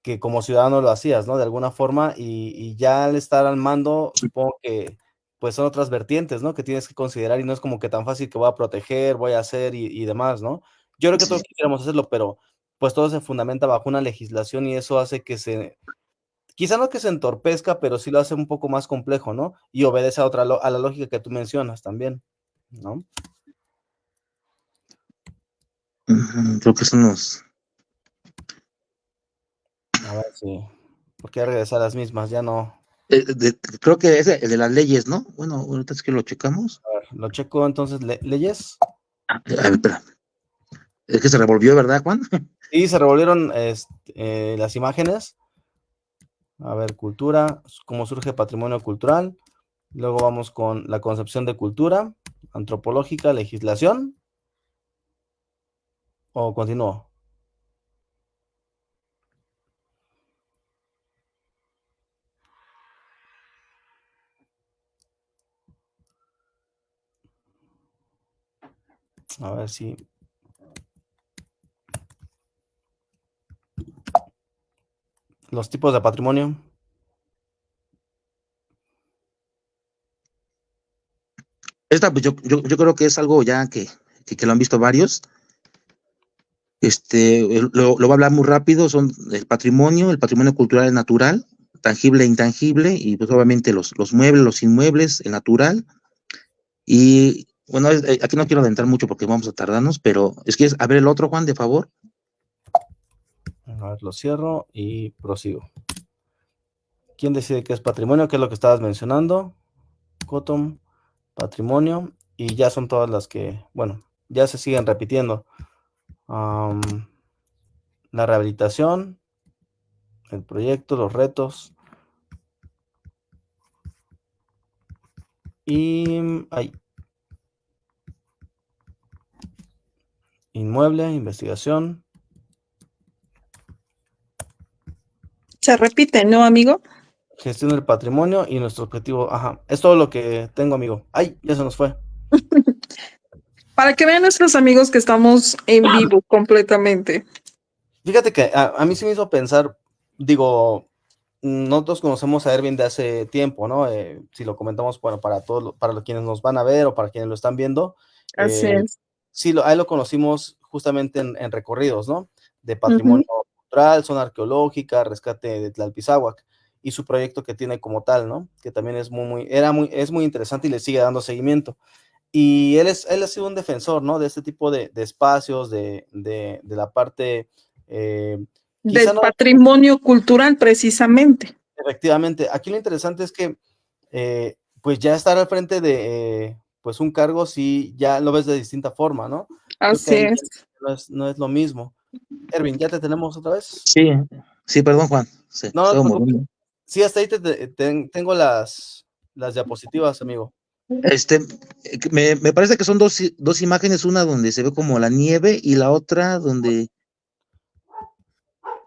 que como ciudadano lo hacías, ¿no? De alguna forma, y ya al estar al mando, supongo que pues son otras vertientes, ¿no? Que tienes que considerar, y no es como que tan fácil que voy a proteger, voy a hacer y demás, ¿no? Yo creo que todos quisiéramos hacerlo, pero pues todo se fundamenta bajo una legislación y eso hace que quizá no que se entorpezca, pero sí lo hace un poco más complejo, ¿no? Y obedece a la lógica que tú mencionas también, ¿no? Creo que son los... A ver, sí. ¿Por qué regresar a las mismas? Ya no. creo que es el de las leyes, ¿no? Bueno, ahorita es que lo checamos. A ver, lo checo entonces, leyes. A ver, espera. Es que se revolvió, ¿verdad, Juan? Sí, se revolvieron las imágenes. A ver, cultura, cómo surge patrimonio cultural. Luego vamos con la concepción de cultura, antropológica, legislación. ¿O continúo? A ver si... Los tipos de patrimonio. Esta, pues yo creo que es algo ya que lo han visto varios. Lo voy a hablar muy rápido, son el patrimonio cultural y natural, tangible e intangible, y pues obviamente los muebles, los inmuebles, el natural. Y bueno, aquí no quiero adentrar mucho porque vamos a tardarnos, pero es que a ver el otro, Juan, de favor. A ver, lo cierro y prosigo. ¿Quién decide qué es patrimonio? ¿Qué es lo que estabas mencionando? Cotton, patrimonio, y ya son todas las que, bueno, ya se siguen repitiendo. La rehabilitación, el proyecto, los retos, y inmueble, investigación. Se repite, ¿no, amigo? Gestión del patrimonio y nuestro objetivo. Ajá, es todo lo que tengo, amigo. Ay, ya se nos fue. Para que vean nuestros amigos que estamos en vivo completamente. Fíjate que a mí sí me hizo pensar, digo, nosotros conocemos a Ervin de hace tiempo, ¿no? Si lo comentamos, bueno, para todos, para los quienes nos van a ver o para quienes lo están viendo, Así es. sí, a él lo conocimos justamente en recorridos, ¿no? De Ujú. patrimonio cultural, zona arqueológica, rescate de Tlalpizáhuac y su proyecto que tiene como tal, ¿no? Que también es es muy interesante y le sigue dando seguimiento. Y él ha sido un defensor, ¿no? De este tipo de espacios, de la parte, quizá Del no, patrimonio cultural, precisamente. efectivamente. Aquí lo interesante es que, pues ya estar al frente de, pues un cargo, sí, ya lo ves de distinta forma, ¿no? Creo que Así ahí es. no es lo mismo. Ervin, ¿ya te tenemos otra vez? Sí, sí, perdón, Juan, se No, no te estaba preocupes. moviendo. Sí, hasta ahí tengo las diapositivas, amigo. Este, me parece que son dos imágenes, una donde se ve como la nieve y la otra donde,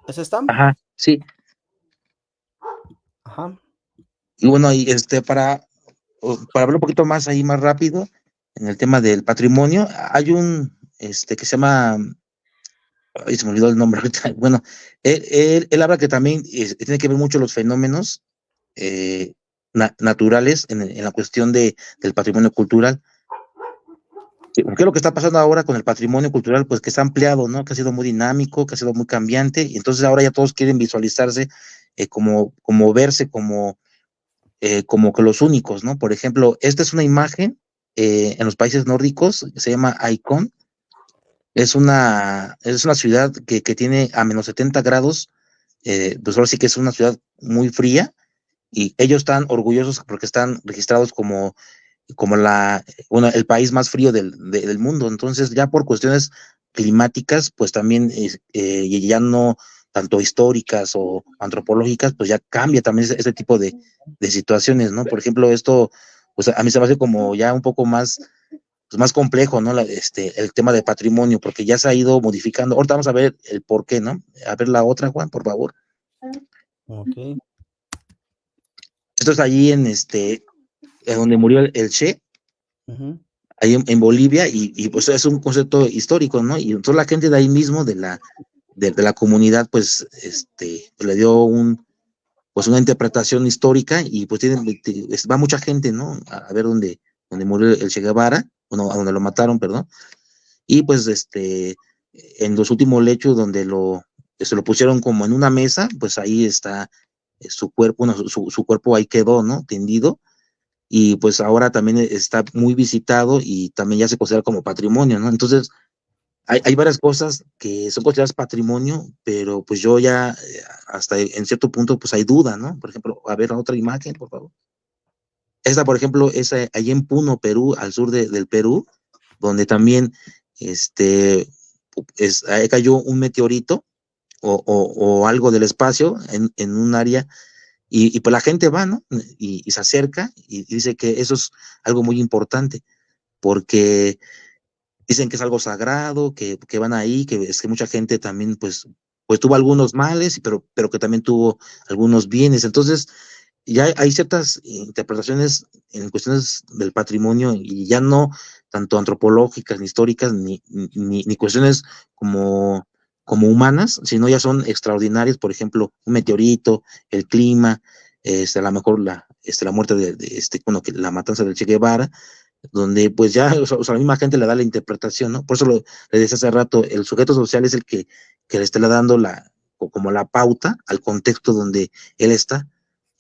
¿Es esta? ajá, sí. Ajá. Y bueno, y para hablar un poquito más ahí más rápido en el tema del patrimonio, hay un que se llama, ay, se me olvidó el nombre ahorita. Bueno, él habla que también tiene que ver mucho los fenómenos naturales en la cuestión del patrimonio cultural. ¿Qué es lo que está pasando ahora con el patrimonio cultural? Pues que se ha ampliado, ¿no? Que ha sido muy dinámico, que ha sido muy cambiante, y entonces ahora ya todos quieren visualizarse como verse como que los únicos, ¿no? Por ejemplo, esta es una imagen en los países nórdicos, se llama Icon, es una ciudad que tiene a -70 grados, pues ahora sí que es una ciudad muy fría, y ellos están orgullosos porque están registrados como el país más frío del mundo. Entonces, ya por cuestiones climáticas, pues también ya no tanto históricas o antropológicas, pues ya cambia también ese tipo de situaciones, ¿no? Por ejemplo, esto, pues a mí se me hace como ya un poco más, pues más complejo, ¿no? El tema de patrimonio, porque ya se ha ido modificando. Ahorita vamos a ver el por qué, ¿no? A ver la otra, Juan, por favor. Ok. Esto es allí en donde murió el Che, Ujú. ahí en Bolivia, y pues es un concepto histórico, ¿no? Y entonces la gente de ahí mismo, de la comunidad, pues, le dio pues una interpretación histórica, y pues va mucha gente, ¿no? A ver dónde murió el Che Guevara, bueno, a donde lo mataron, perdón, y pues, en los últimos lechos donde se lo pusieron como en una mesa, pues ahí está su cuerpo, bueno, su cuerpo ahí quedó, ¿no? Tendido, y pues ahora también está muy visitado y también ya se considera como patrimonio, ¿no? Entonces, hay varias cosas que son consideradas patrimonio, pero pues yo ya, hasta en cierto punto, pues hay duda, ¿no? Por ejemplo, a ver otra imagen, por favor. Esta, por ejemplo, es allí en Puno, Perú, al sur del Perú, donde también ahí cayó un meteorito o algo del espacio en un área, y pues la gente va, ¿no? Y se acerca y dice que eso es algo muy importante, porque dicen que es algo sagrado, que van ahí, que es que mucha gente también, pues tuvo algunos males, pero que también tuvo algunos bienes. Entonces, ya hay ciertas interpretaciones en cuestiones del patrimonio y ya no tanto antropológicas, ni históricas, ni cuestiones como humanas, sino ya son extraordinarias, por ejemplo, un meteorito, el clima, a lo mejor la muerte bueno, que la matanza del Che Guevara, donde pues ya, o sea, la misma gente le da la interpretación, ¿no? Por eso le decía hace rato, el sujeto social es el que le está dando como la pauta al contexto donde él está,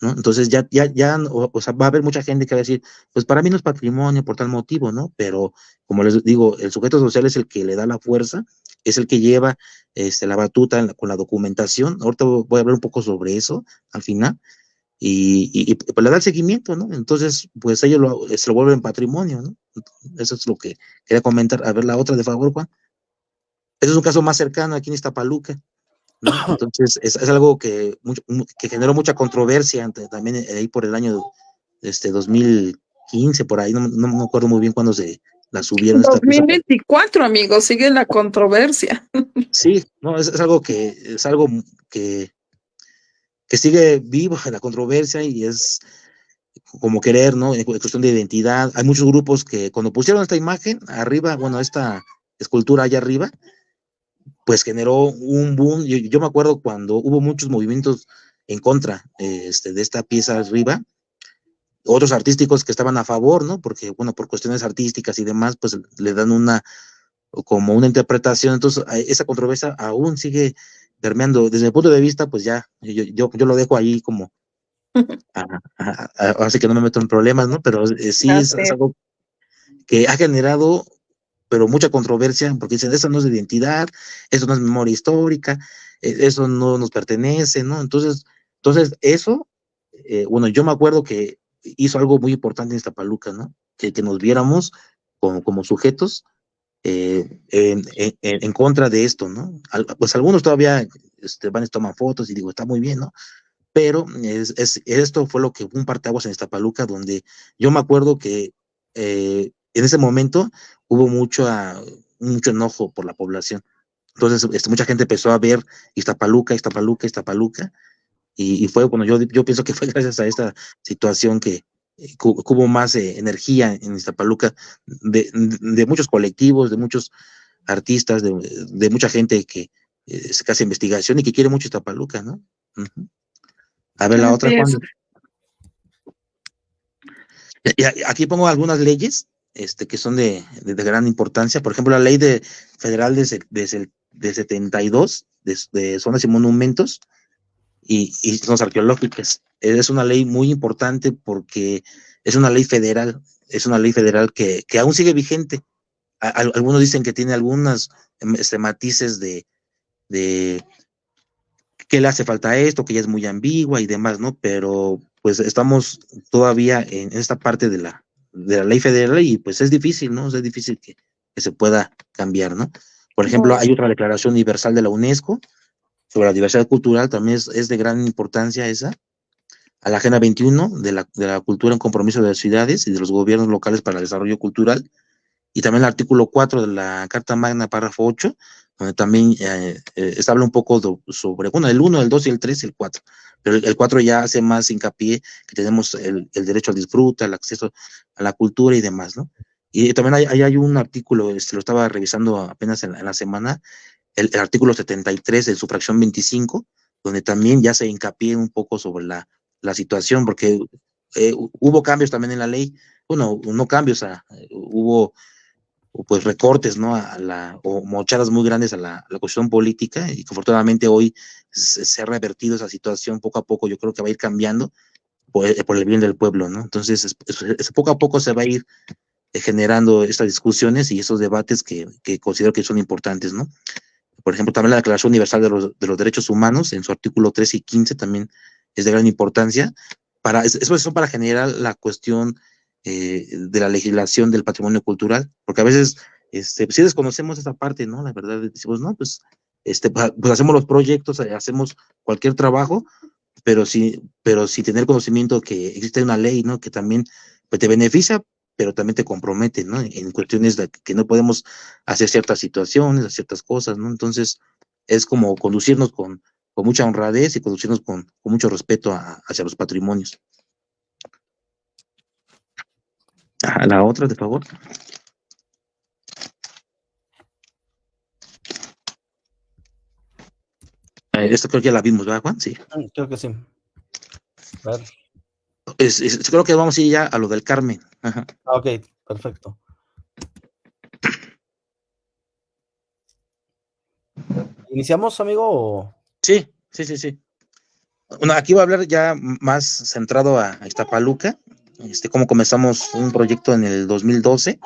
¿no? Entonces o sea, va a haber mucha gente que va a decir, pues para mí no es patrimonio por tal motivo, ¿no? Pero como les digo, el sujeto social es el que le da la fuerza, es el que lleva la batuta con la documentación. Ahorita voy a hablar un poco sobre eso al final, y pues le da el seguimiento, ¿no? Entonces, pues ellos se lo vuelven patrimonio, ¿no? Eso es lo que quería comentar. A ver, la otra, de favor, Juan. Ese es un caso más cercano aquí en Iztapaluca, ¿no? Entonces, es algo que generó mucha controversia también ahí por el año 2015, por ahí, no me acuerdo muy bien cuándo se la subieron esta pieza. 2024, amigos, sigue la controversia. Sí, no, es algo que sigue vivo en la controversia y es como querer, ¿no? En cuestión de identidad. Hay muchos grupos que cuando pusieron esta imagen arriba, bueno, esta escultura allá arriba, pues generó un boom. Yo me acuerdo cuando hubo muchos movimientos en contra de esta pieza arriba, otros artísticos que estaban a favor, ¿no? Porque, bueno, por cuestiones artísticas y demás, pues le dan como una interpretación. Entonces, esa controversia aún sigue permeando. Desde mi punto de vista, pues ya, yo lo dejo ahí como, así que no me meto en problemas, ¿no? Pero sí es algo que ha generado, pero mucha controversia, porque dicen, eso no es identidad, eso no es memoria histórica, eso no nos pertenece, ¿no? Entonces eso, bueno, yo me acuerdo que hizo algo muy importante en Iztapaluca, ¿no? Que nos viéramos como sujetos en contra de esto, ¿no? Pues algunos todavía van y toman fotos y digo, está muy bien, ¿no? Pero esto fue lo que un parteaguas en Iztapaluca, donde yo me acuerdo que en ese momento hubo mucho enojo por la población. Entonces, mucha gente empezó a ver Iztapaluca, y fue, bueno, yo pienso que fue gracias a esta situación que hubo más energía en Iztapaluca de muchos colectivos, de muchos artistas, de mucha gente que se hace investigación y que quiere mucho Iztapaluca, ¿no? Uh-huh. A ver, la otra, Juan. Y aquí pongo algunas leyes que son de gran importancia. Por ejemplo, la ley federal de 72 de zonas y monumentos y zonas arqueológicas. Es una ley muy importante porque es una ley federal, que aún sigue vigente. Algunos dicen que tiene algunas matices de que le hace falta esto, que ya es muy ambigua y demás, ¿no? Pero pues estamos todavía en esta parte de la ley federal y pues es difícil, ¿no? Es difícil que se pueda cambiar, ¿no? Por ejemplo, hay otra declaración universal de la UNESCO sobre la diversidad cultural, también es de gran importancia esa, a la Agenda 21 de la cultura en compromiso de las ciudades y de los gobiernos locales para el desarrollo cultural, y también el artículo 4 de la Carta Magna, párrafo 8, donde también habla un poco sobre, bueno, el 1, el 2 y el 3 y el 4, pero el 4 ya hace más hincapié que tenemos el derecho al disfrute, al acceso a la cultura y demás, ¿no? Y también hay un artículo, lo estaba revisando apenas en la semana, el artículo 73 de su fracción 25, donde también ya se hincapié un poco sobre la situación, porque hubo cambios también en la ley, bueno, no cambios, hubo pues recortes, ¿no? O mochadas muy grandes a la cuestión política, y que afortunadamente hoy se ha revertido esa situación poco a poco. Yo creo que va a ir cambiando por el bien del pueblo, ¿no? Entonces, poco a poco se va a ir generando estas discusiones y esos debates que considero que son importantes, ¿no? Por ejemplo, también la Declaración Universal de los Derechos Humanos, en su artículo 13 y 15, también es de gran importancia. Eso es para generar la cuestión de la legislación del patrimonio cultural, porque a veces sí desconocemos esa parte, ¿no? La verdad, decimos, no, pues hacemos los proyectos, hacemos cualquier trabajo, pero sí tener conocimiento que existe una ley, ¿no? Que también pues, te beneficia, pero también te compromete, ¿no? En cuestiones de que no podemos hacer ciertas situaciones, hacer ciertas cosas, ¿no? Entonces, es como conducirnos con mucha honradez y conducirnos con mucho respeto hacia los patrimonios. La otra, de favor. Esta creo que ya la vimos, ¿verdad, Juan? Sí. Creo que sí. A ver. Creo que vamos a ir ya a lo del Carmen. Ajá. Ok, perfecto. ¿Iniciamos, amigo? O... Sí. Bueno, aquí voy a hablar ya más centrado a Iztapaluca, cómo comenzamos un proyecto en el 2012.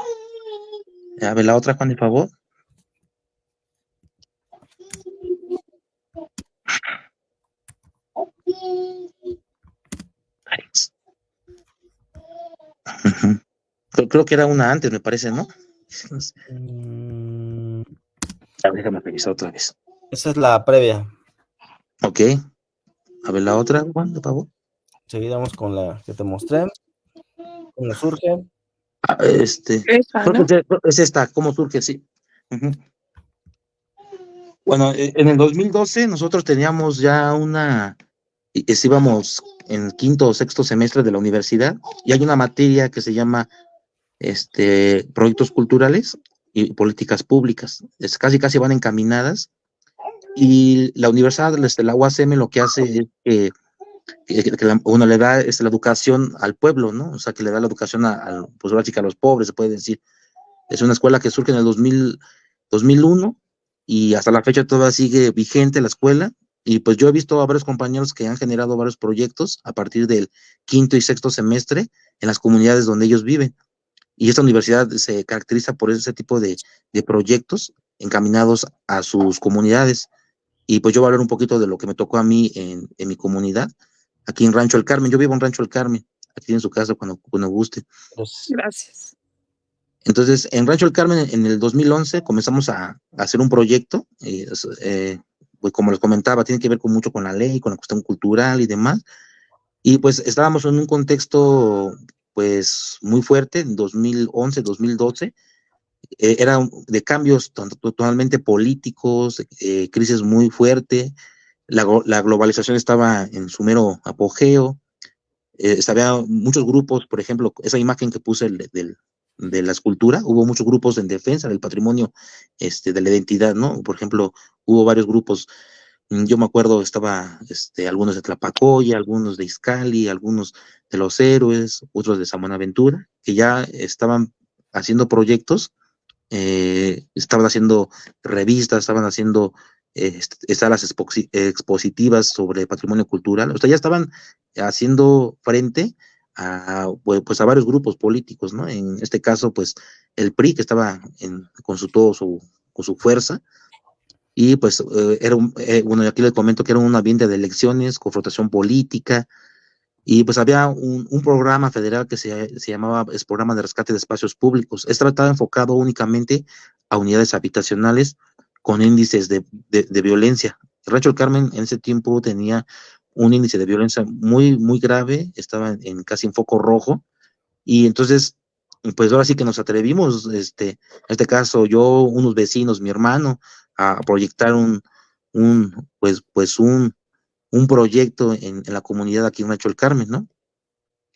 A ver, la otra, Juan, por favor. Creo que era una antes, me parece, ¿no? A ver, déjame revisar otra vez. Esa es la previa. Ok. A ver, la otra, Juan, por favor. Seguiremos con la que te mostré. ¿Cómo surge? Esa, Creo ¿no? que es esta, ¿cómo surge? Sí. Bueno, en el 2012 nosotros teníamos ya íbamos en quinto o sexto semestre de la universidad y hay una materia que se llama proyectos culturales y políticas públicas. Casi van encaminadas y la universidad, la UACM, lo que hace es que uno le da la educación al pueblo, ¿no? O sea, que le da la educación pues ahora sí que a los pobres, se puede decir. Es una escuela que surge en el 2001 y hasta la fecha todavía sigue vigente la escuela. Y pues yo he visto a varios compañeros que han generado varios proyectos a partir del quinto y sexto semestre en las comunidades donde ellos viven. Y esta universidad se caracteriza por ese tipo de proyectos encaminados a sus comunidades. Y pues yo voy a hablar un poquito de lo que me tocó a mí en mi comunidad, aquí en Rancho El Carmen. Yo vivo en Rancho El Carmen, aquí en su casa cuando guste. Gracias. Entonces, en Rancho El Carmen, en el 2011, comenzamos a hacer un proyecto, pues como les comentaba, tiene que ver mucho con la ley, con la cuestión cultural y demás. Y pues estábamos en un contexto pues muy fuerte, en 2011, 2012, era de cambios totalmente políticos, crisis muy fuerte, la globalización estaba en su mero apogeo, había muchos grupos, por ejemplo, esa imagen que puse de la escultura, hubo muchos grupos en defensa del patrimonio, de la identidad, ¿no? Por ejemplo, hubo varios grupos. Yo me acuerdo, estaba algunos de Tlapacoya, algunos de Izcali, algunos de Los Héroes, otros de San Buenaventura, que ya estaban haciendo proyectos, estaban haciendo revistas, estaban haciendo salas expositivas sobre patrimonio cultural, o sea, ya estaban haciendo frente pues a varios grupos políticos, ¿no? En este caso, pues el PRI, que estaba con su fuerza, y pues bueno, aquí les comento que era un ambiente de elecciones, confrontación política, y pues había un programa federal que se llamaba Programa de Rescate de Espacios Públicos. Estaba enfocado únicamente a unidades habitacionales con índices de violencia. Rancho El Carmen en ese tiempo tenía un índice de violencia muy, muy grave, estaba casi en foco rojo, y entonces, pues ahora sí que nos atrevimos, en este caso yo, unos vecinos, mi hermano, a proyectar un proyecto en la comunidad aquí en Rancho El Carmen, ¿no?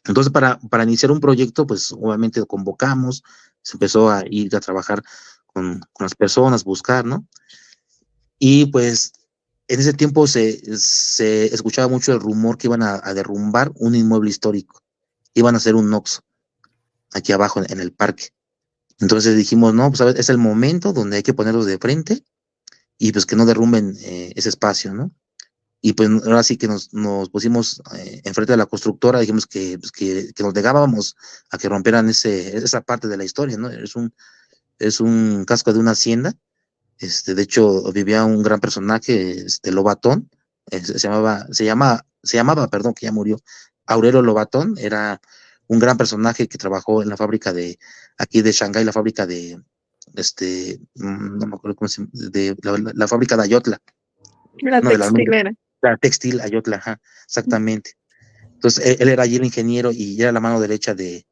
Entonces, para iniciar un proyecto, pues obviamente lo convocamos, se empezó a ir a trabajar con las personas, buscar, ¿no? Y pues en ese tiempo se escuchaba mucho el rumor que iban a derrumbar un inmueble histórico, iban a hacer un Oxxo aquí abajo en el parque. Entonces dijimos, no, pues ¿sabes? Es el momento donde hay que ponerlos de frente y pues que no derrumben ese espacio, ¿no? Y pues ahora sí que nos pusimos enfrente de la constructora, dijimos pues, que nos negábamos a que rompieran esa parte de la historia, ¿no? Es un casco de una hacienda. De hecho, vivía un gran personaje, Lobatón, se llamaba, perdón, que ya murió, Aurelio Lobatón. Era un gran personaje que trabajó en la fábrica aquí de Shanghái, la fábrica no me acuerdo cómo se llama, la fábrica de Ayotla, La una de las textilera. La textil, Ayotla, ajá, exactamente. Entonces, él era allí el ingeniero y era la mano derecha del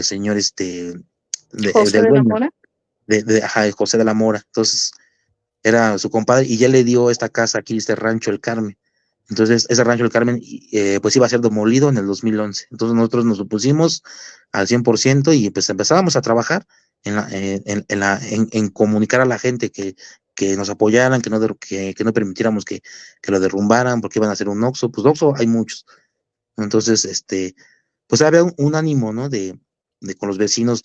señor, José del de la dueño, Mora. ajá, de José de la Mora. Entonces, era su compadre y ya le dio esta casa aquí, este Rancho El Carmen. Entonces, ese Rancho El Carmen, pues iba a ser demolido en el 2011. Entonces, nosotros nos opusimos al 100% y pues empezábamos a trabajar en comunicar a la gente que nos apoyaran, que no permitiéramos que lo derrumbaran porque iban a hacer un Oxxo. Pues Oxxo hay muchos. Entonces, pues había un ánimo, ¿no? De con los vecinos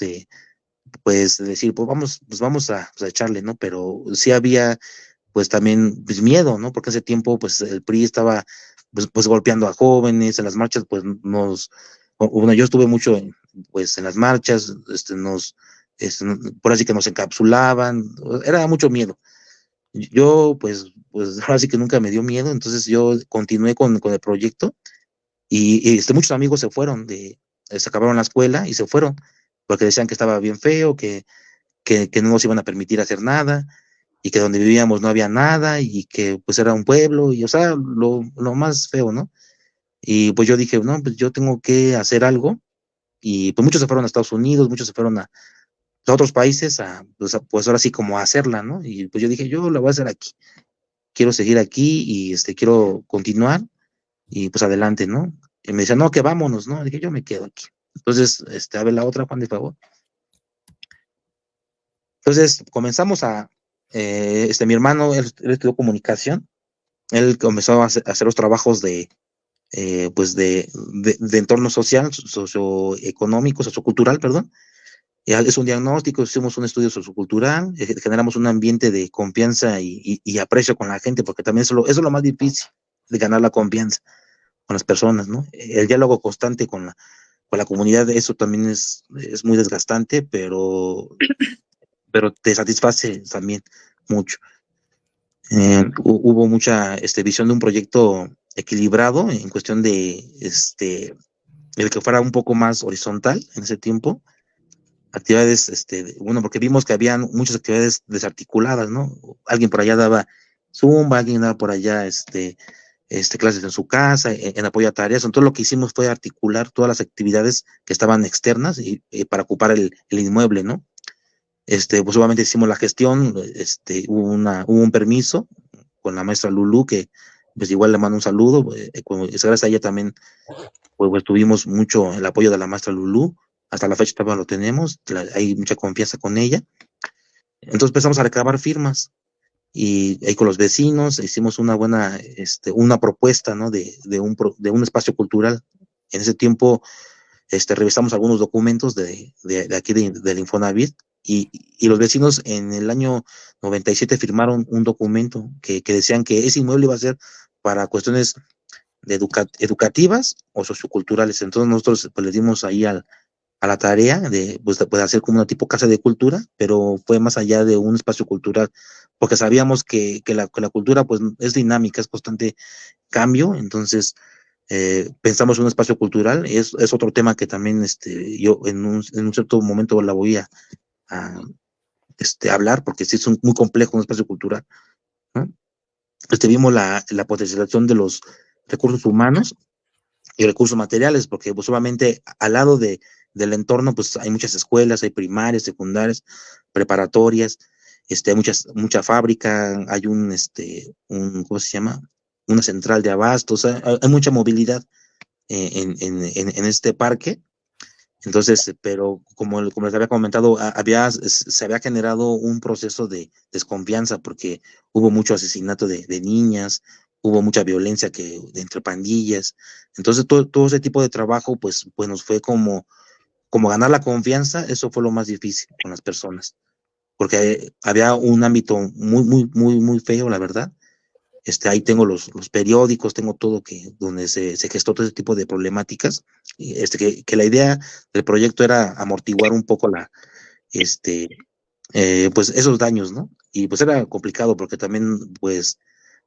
pues, de decir, pues vamos a echarle, ¿no? Pero sí había pues también pues, miedo, ¿no? Porque ese tiempo pues el PRI estaba pues golpeando a jóvenes, en las marchas pues bueno, yo estuve mucho pues en las marchas, por así que nos encapsulaban, era mucho miedo. Yo pues ahora sí que nunca me dio miedo, entonces yo continué con el proyecto y muchos amigos se fueron, se acabaron la escuela y se fueron, porque decían que estaba bien feo, que no nos iban a permitir hacer nada y que donde vivíamos no había nada y que pues era un pueblo y o sea, lo más feo, ¿no? Y pues yo dije, no, pues yo tengo que hacer algo y pues muchos se fueron a Estados Unidos, muchos se fueron a otros países pues ahora sí como a hacerla, ¿no? Y pues yo dije, yo la voy a hacer aquí, quiero seguir aquí y quiero continuar y pues adelante, ¿no? Y me decía, no, que vámonos, ¿no? Dije, yo me quedo aquí. Entonces, a ver la otra, Juan, de favor. Entonces, comenzamos mi hermano, él estudió comunicación, él comenzó a hacer los trabajos pues de entorno social, socioeconómico, sociocultural, perdón. Es un diagnóstico, hicimos un estudio sociocultural, generamos un ambiente de confianza y aprecio con la gente, porque también eso es lo más difícil, de ganar la confianza con las personas, ¿no? El diálogo constante con la comunidad, eso también es muy desgastante, pero te satisface también mucho. Hubo mucha visión de un proyecto equilibrado en cuestión de el que fuera un poco más horizontal en ese tiempo. Actividades, bueno, porque vimos que habían muchas actividades desarticuladas, ¿no? Alguien por allá daba Zumba, alguien daba por allá, clases en su casa, en apoyo a tareas. Entonces lo que hicimos fue articular todas las actividades que estaban externas y para ocupar el inmueble, ¿no? Pues obviamente hicimos la gestión, hubo un permiso con la maestra Lulú, que pues igual le mando un saludo, gracias a ella también pues tuvimos mucho el apoyo de la maestra Lulú, hasta la fecha todavía lo tenemos, hay mucha confianza con ella. Entonces empezamos a recabar firmas y ahí con los vecinos hicimos una propuesta, ¿no? De un espacio cultural. En ese tiempo revisamos algunos documentos de aquí del Infonavit y los vecinos en el año 97 firmaron un documento que decían que ese inmueble iba a ser para cuestiones educativas o socioculturales. Entonces nosotros pues, le dimos ahí a la tarea de hacer como una tipo casa de cultura, pero fue más allá de un espacio cultural, porque sabíamos que la cultura pues es dinámica, es constante cambio, entonces pensamos en un espacio cultural, es otro tema que también yo en un cierto momento la voy a hablar, porque sí es muy complejo un espacio cultural, ¿no? Vimos la potencialización de los recursos humanos y recursos materiales, porque pues obviamente al lado del entorno pues hay muchas escuelas, hay primarias, secundarias, preparatorias, hay mucha fábrica, hay ¿cómo se llama? Una central de abastos, hay mucha movilidad en este parque. Entonces, pero como les había comentado, se había generado un proceso de desconfianza porque hubo mucho asesinato de niñas, hubo mucha violencia entre pandillas. Entonces, todo ese tipo de trabajo, pues nos fue como ganar la confianza, eso fue lo más difícil con las personas, porque había un ámbito muy, muy, muy, muy feo, la verdad. Ahí tengo los periódicos, tengo todo donde se gestó todo ese tipo de problemáticas, y que la idea del proyecto era amortiguar un poco pues esos daños, ¿no? Y pues era complicado porque también, pues,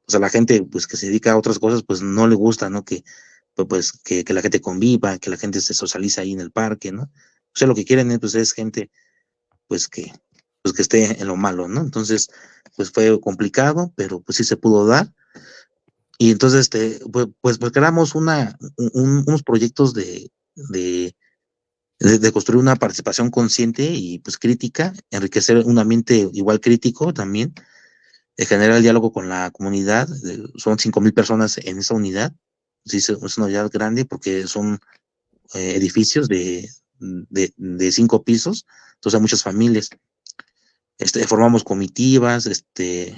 o sea, la gente, pues, que se dedica a otras cosas, pues, no le gusta, ¿no? Que la gente conviva, que la gente se socializa ahí en el parque, ¿no? O sea, lo que quieren, pues, es gente, pues, que esté en lo malo, ¿no? Entonces, pues, fue complicado, pero pues sí se pudo dar. Y entonces, pues creamos unos proyectos de construir una participación consciente y pues crítica, enriquecer un ambiente igual crítico también, de generar el diálogo con la comunidad. Son 5,000 personas en esa unidad. Sí, es una unidad grande porque son edificios de 5 pisos, entonces hay muchas familias. Formamos comitivas,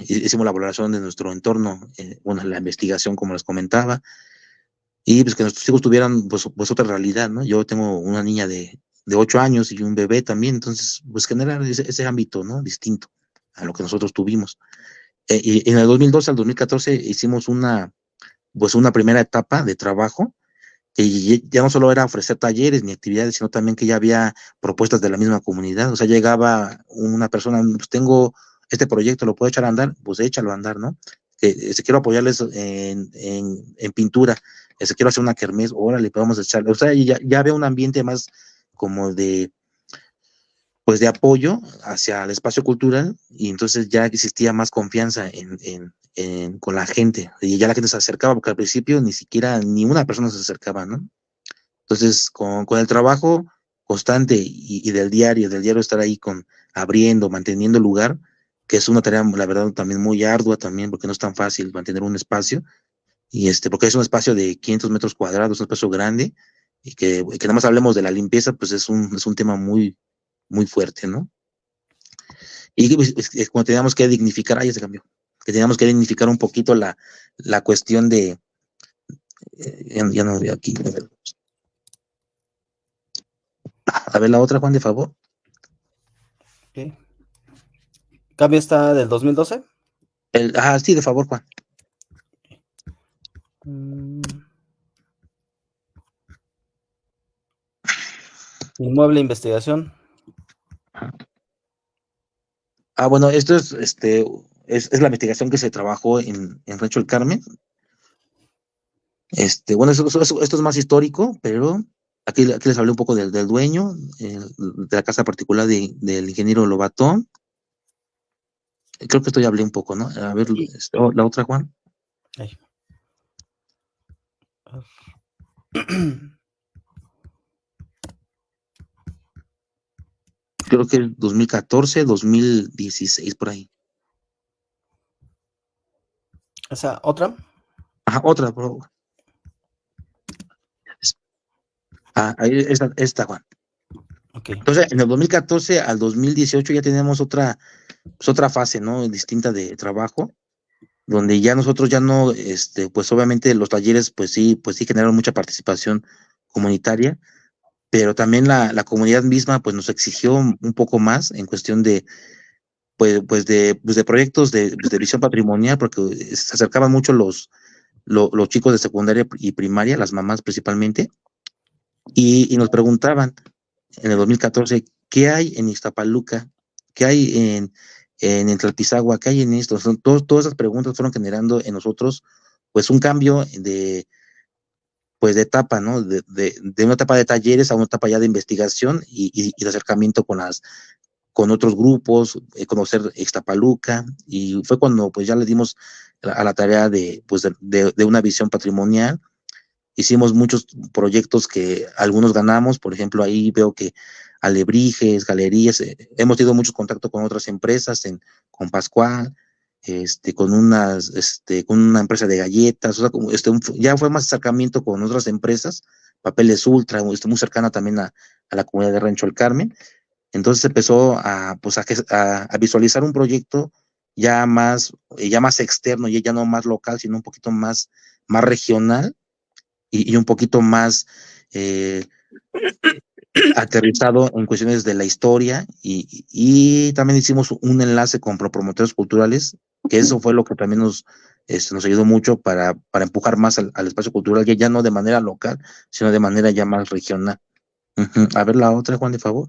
hicimos la valoración de nuestro entorno, bueno, la investigación, como les comentaba, y pues que nuestros hijos tuvieran pues otra realidad, ¿no? Yo tengo una niña de 8 años y un bebé también, entonces pues generar ese ámbito, ¿no? Distinto a lo que nosotros tuvimos. Y en el 2012 al 2014 hicimos pues una primera etapa de trabajo, que ya no solo era ofrecer talleres ni actividades, sino también que ya había propuestas de la misma comunidad. O sea, llegaba una persona, pues tengo este proyecto, ¿lo puedo echar a andar? Pues échalo a andar, ¿no? Quiero apoyarles en pintura, quiero hacer una kermés, órale, podemos echarle. O sea, ya había un ambiente más como pues de apoyo hacia el espacio cultural, y entonces ya existía más confianza con la gente, y ya la gente se acercaba, porque al principio ni siquiera ni una persona se acercaba, ¿no? Entonces, con el trabajo constante y del diario estar ahí abriendo, manteniendo el lugar, que es una tarea, la verdad, también muy ardua también, porque no es tan fácil mantener un espacio, y porque es un espacio de 500 metros cuadrados, un espacio grande, y que nada más hablemos de la limpieza, pues es un tema muy, muy fuerte, ¿no? Y pues, como teníamos que dignificar, ahí se cambió, que teníamos que dignificar un poquito la cuestión de, ya no veo aquí, a ver la otra, Juan, de favor. Ok. ¿Cambio está del 2012? Sí, de favor, Juan. Inmueble investigación. Bueno, esto es la investigación que se trabajó en Rancho El Carmen. Bueno, esto es más histórico, pero aquí les hablé un poco del dueño, de la casa particular del ingeniero Lobatón. Creo que esto ya hablé un poco, ¿no? A ver, la otra, Juan. Ay. Creo que el 2014, 2016, por ahí. ¿Esa otra? Ajá, otra, bro. Ahí esta, Juan. Ok. Entonces, en el 2014 al 2018 ya tenemos pues otra fase, ¿no? Distinta de trabajo, donde ya nosotros ya no, pues obviamente los talleres, pues sí generaron mucha participación comunitaria, pero también la comunidad misma, pues nos exigió un poco más en cuestión pues de proyectos de visión patrimonial, porque se acercaban mucho los chicos de secundaria y primaria, las mamás principalmente, y nos preguntaban en el 2014, ¿qué hay en Iztapaluca? ¿Qué hay en Tlalpizagua? ¿Qué hay en esto? Todas esas preguntas fueron generando en nosotros pues un cambio pues de etapa, ¿no? De una etapa de talleres a una etapa ya de investigación y de acercamiento con otros grupos, conocer Ixtapaluca, y fue cuando pues ya le dimos a la tarea de una visión patrimonial. Hicimos muchos proyectos que algunos ganamos, por ejemplo, ahí veo que alebrijes, galerías, hemos tenido mucho contacto con otras empresas, con Pascual, con una empresa de galletas, o sea, ya fue más acercamiento con otras empresas, Papeles Ultra, muy cercana también a la comunidad de Rancho El Carmen. Entonces empezó a visualizar un proyecto ya más externo, y ya no más local, sino un poquito más regional, y un poquito más aterrizado en cuestiones de la historia, y también hicimos un enlace con promotores culturales, que eso fue lo que también nos ayudó mucho para empujar más al espacio cultural, ya no de manera local, sino de manera ya más regional. A ver la otra, Juan, de favor.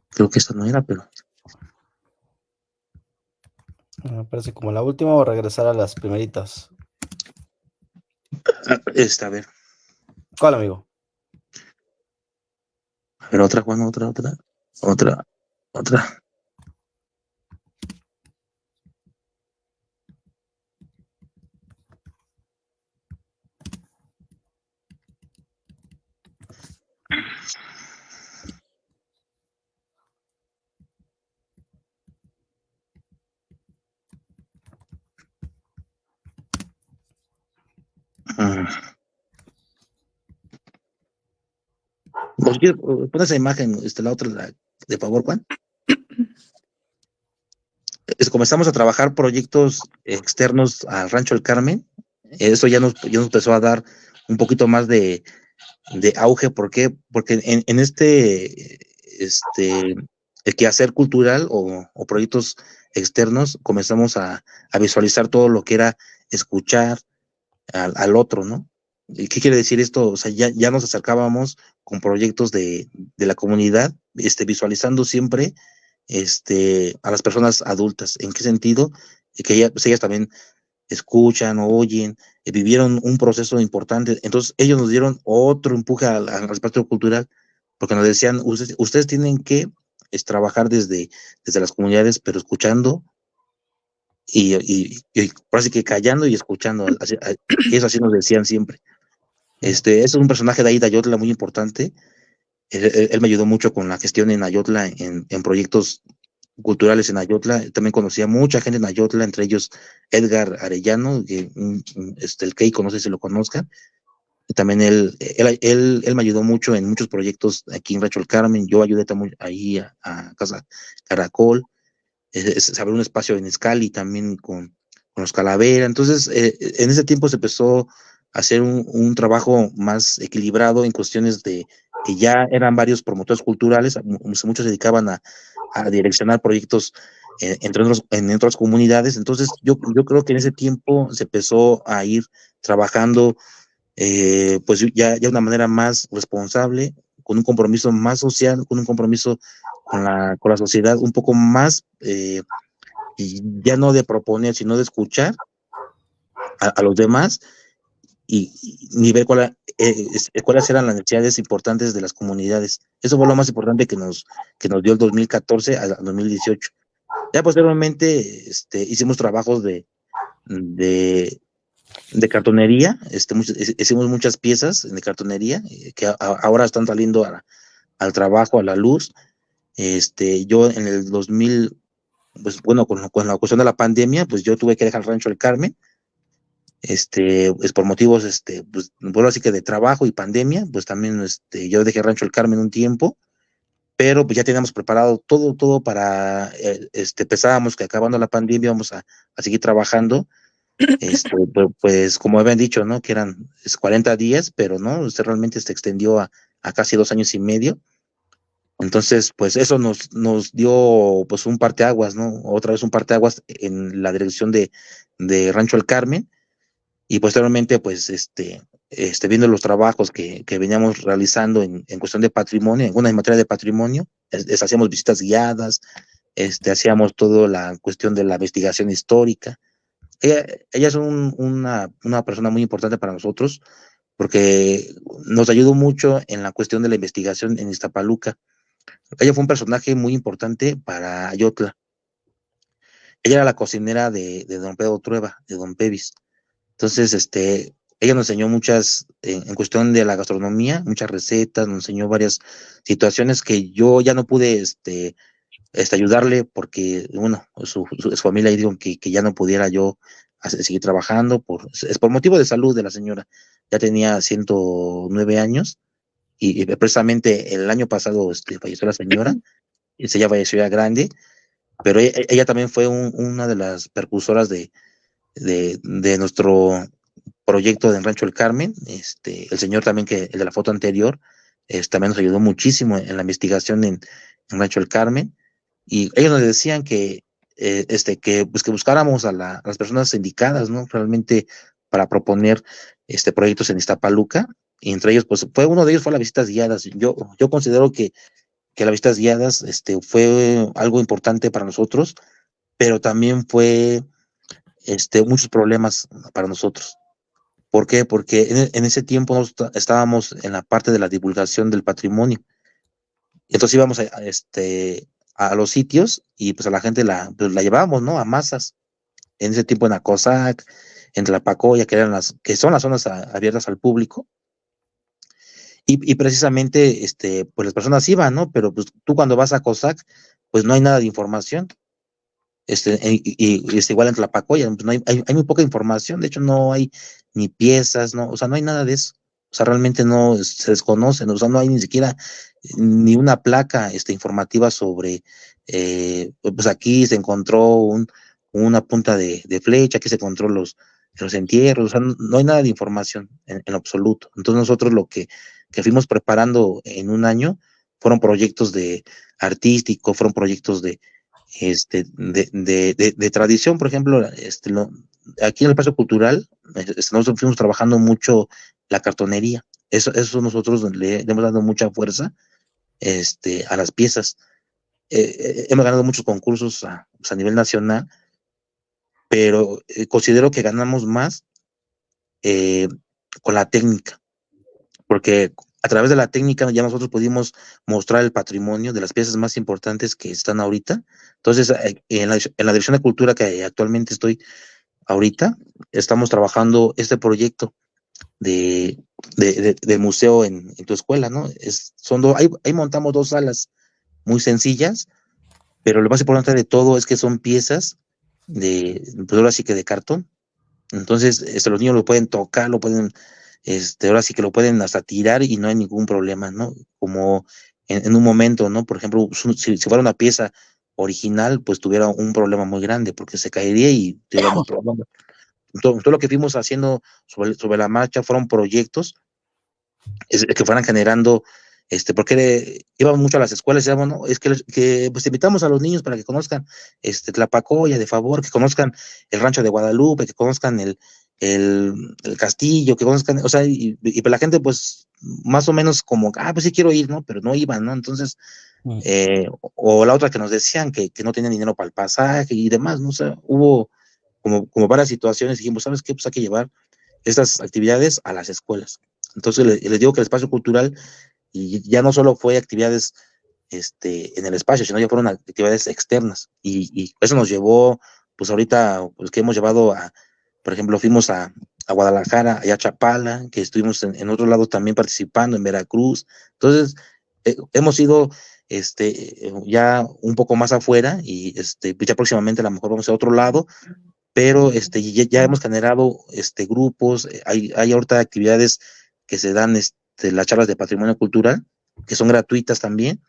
Creo que esta no era, pero... Me parece como la última, o regresar a las primeritas. A ver. ¿Cuál, amigo? A ver, otra, Juan, otra. Pues, pon esa imagen, la otra, de favor, Juan. Comenzamos a trabajar proyectos externos al Rancho del Carmen. Eso ya nos empezó a dar un poquito más de auge. ¿Por qué? Porque en el quehacer cultural o proyectos externos comenzamos a visualizar todo lo que era escuchar al otro, ¿no? ¿Y qué quiere decir esto? O sea, ya nos acercábamos con proyectos de la comunidad, visualizando siempre a las personas adultas. ¿En qué sentido? Que ellas también escuchan, oyen, vivieron un proceso importante. Entonces, ellos nos dieron otro empuje al aspecto cultural, porque nos decían, ustedes tienen que trabajar desde las comunidades, pero escuchando y parece que callando y escuchando. Eso así nos decían siempre. Es un personaje de ahí, de Ayotla, muy importante. Él me ayudó mucho con la gestión en Ayotla, en proyectos culturales en Ayotla. También conocía mucha gente en Ayotla, entre ellos Edgar Arellano, que, el Keiko, no sé si lo conozcan. Y también él me ayudó mucho en muchos proyectos aquí en Rancho del Carmen. Yo ayudé también ahí a Casa Caracol, se abrió un espacio en Escali también con los Calavera. Entonces, en ese tiempo se empezó a hacer un trabajo más equilibrado en cuestiones de que ya eran varios promotores culturales, muchos se dedicaban a direccionar proyectos en otras comunidades. Entonces, yo creo que en ese tiempo se empezó a ir trabajando, pues ya de una manera más responsable, con un compromiso más social, con un compromiso con la sociedad un poco más, y ya no de proponer, sino de escuchar a los demás y ver cuáles eran las necesidades importantes de las comunidades. Eso fue lo más importante que nos dio el 2014 al 2018. Ya posteriormente hicimos trabajos de cartonería, hicimos muchas piezas de cartonería que ahora están saliendo al trabajo, a la luz. Yo en el 2000, pues bueno, con la cuestión de la pandemia, pues yo tuve que dejar el Rancho del Carmen, pues por motivos, pues bueno, así que de trabajo y pandemia, pues también, yo dejé Rancho del Carmen un tiempo, pero pues ya teníamos preparado todo para, pensábamos que acabando la pandemia íbamos a seguir trabajando, pues como habían dicho, ¿no? Que eran 40 días, pero no, realmente se extendió a casi 2 años y medio. Entonces, pues eso nos dio pues un parteaguas, ¿no? Otra vez un parteaguas en la dirección de Rancho del Carmen, y posteriormente, pues, viendo los trabajos que veníamos realizando en cuestión de patrimonio, en materia de patrimonio, hacíamos visitas guiadas, hacíamos toda la cuestión de la investigación histórica. Ella es una persona muy importante para nosotros, porque nos ayudó mucho en la cuestión de la investigación en Iztapaluca. Ella fue un personaje muy importante para Ayotla. Ella era la cocinera de don Pedro Trueba, de don Pevis. Entonces, ella nos enseñó muchas, en cuestión de la gastronomía, muchas recetas, nos enseñó varias situaciones que yo ya no pude, ayudarle porque, bueno, su familia dijo que ya no pudiera yo seguir trabajando, es por motivo de salud de la señora. Ya tenía 109 años y precisamente el año pasado falleció la señora, y ella falleció ya grande, pero ella también fue una de las percusoras de nuestro proyecto de Rancho del Carmen. El señor también, el de la foto anterior, también nos ayudó muchísimo en la investigación en Rancho del Carmen, y ellos nos decían pues que buscáramos a las personas indicadas, ¿no? Realmente para proponer proyectos en Iztapaluca, y entre ellos, pues uno de ellos fue las visitas guiadas. Yo considero que las visitas guiadas fue algo importante para nosotros, pero también fue muchos problemas para nosotros. ¿Por qué? Porque en ese tiempo estábamos en la parte de la divulgación del patrimonio. Entonces íbamos a los sitios y pues a la gente pues la llevábamos, ¿no? A masas. En ese tiempo en Acosac, en Tlapacoya, que son las zonas abiertas al público. y precisamente, pues las personas iban, ¿no? Pero pues tú cuando vas a COSAC, pues no hay nada de información. Y igual en Tlapacoya, pues no hay muy poca información, de hecho no hay ni piezas, no, o sea, no hay nada de eso. O sea, realmente no se desconocen, o sea, no hay ni siquiera ni una placa informativa sobre, pues aquí se encontró una punta de flecha, aquí se encontró los entierros, o sea, no hay nada de información en absoluto. Entonces nosotros lo que fuimos preparando en un año fueron proyectos de artísticos, fueron proyectos de tradición, por ejemplo, aquí en el Espacio Cultural, nosotros fuimos trabajando mucho la cartonería. Eso nosotros le hemos dado mucha fuerza a las piezas. Hemos ganado muchos concursos pues, a nivel nacional, pero considero que ganamos más eh, con la técnica, porque a través de la técnica ya nosotros pudimos mostrar el patrimonio de las piezas más importantes que están ahorita. Entonces, en la Dirección de Cultura que actualmente estoy ahorita, estamos trabajando este proyecto de museo en tu escuela, ¿no? Ahí montamos 2 salas muy sencillas, pero lo más importante de todo es que son piezas pues ahora sí que de cartón. Entonces, los niños lo pueden tocar, lo pueden, ahora sí que lo pueden hasta tirar y no hay ningún problema, ¿no? Como en un momento, ¿no? Por ejemplo, si fuera una pieza original, pues tuviera un problema muy grande porque se caería y tuviéramos problemas. Todo lo que fuimos haciendo sobre la marcha fueron proyectos que fueran generando, porque íbamos mucho a las escuelas y decíamos, no, es que pues invitamos a los niños para que conozcan Tlapacoya, de favor, que conozcan el rancho de Guadalupe, que conozcan el castillo, que conozcan, o sea, y pues la gente pues más o menos como, pues sí quiero ir, ¿no? Pero no iban, ¿no? Entonces, o la otra que nos decían que no tenían dinero para el pasaje y demás, ¿no? O sea, hubo como varias situaciones, dijimos, ¿sabes qué? Pues hay que llevar estas actividades a las escuelas. Entonces les digo que el espacio cultural y ya no solo fue actividades en el espacio, sino ya fueron actividades externas. Y eso nos llevó, pues ahorita, pues que hemos llevado por ejemplo, fuimos a Guadalajara, allá a Chapala, que estuvimos en otro lado también participando, en Veracruz. Entonces, hemos ido ya un poco más afuera y pues ya próximamente a lo mejor vamos a otro lado, pero ya hemos generado grupos, hay ahorita actividades que se dan, las charlas de patrimonio cultural, que son gratuitas también,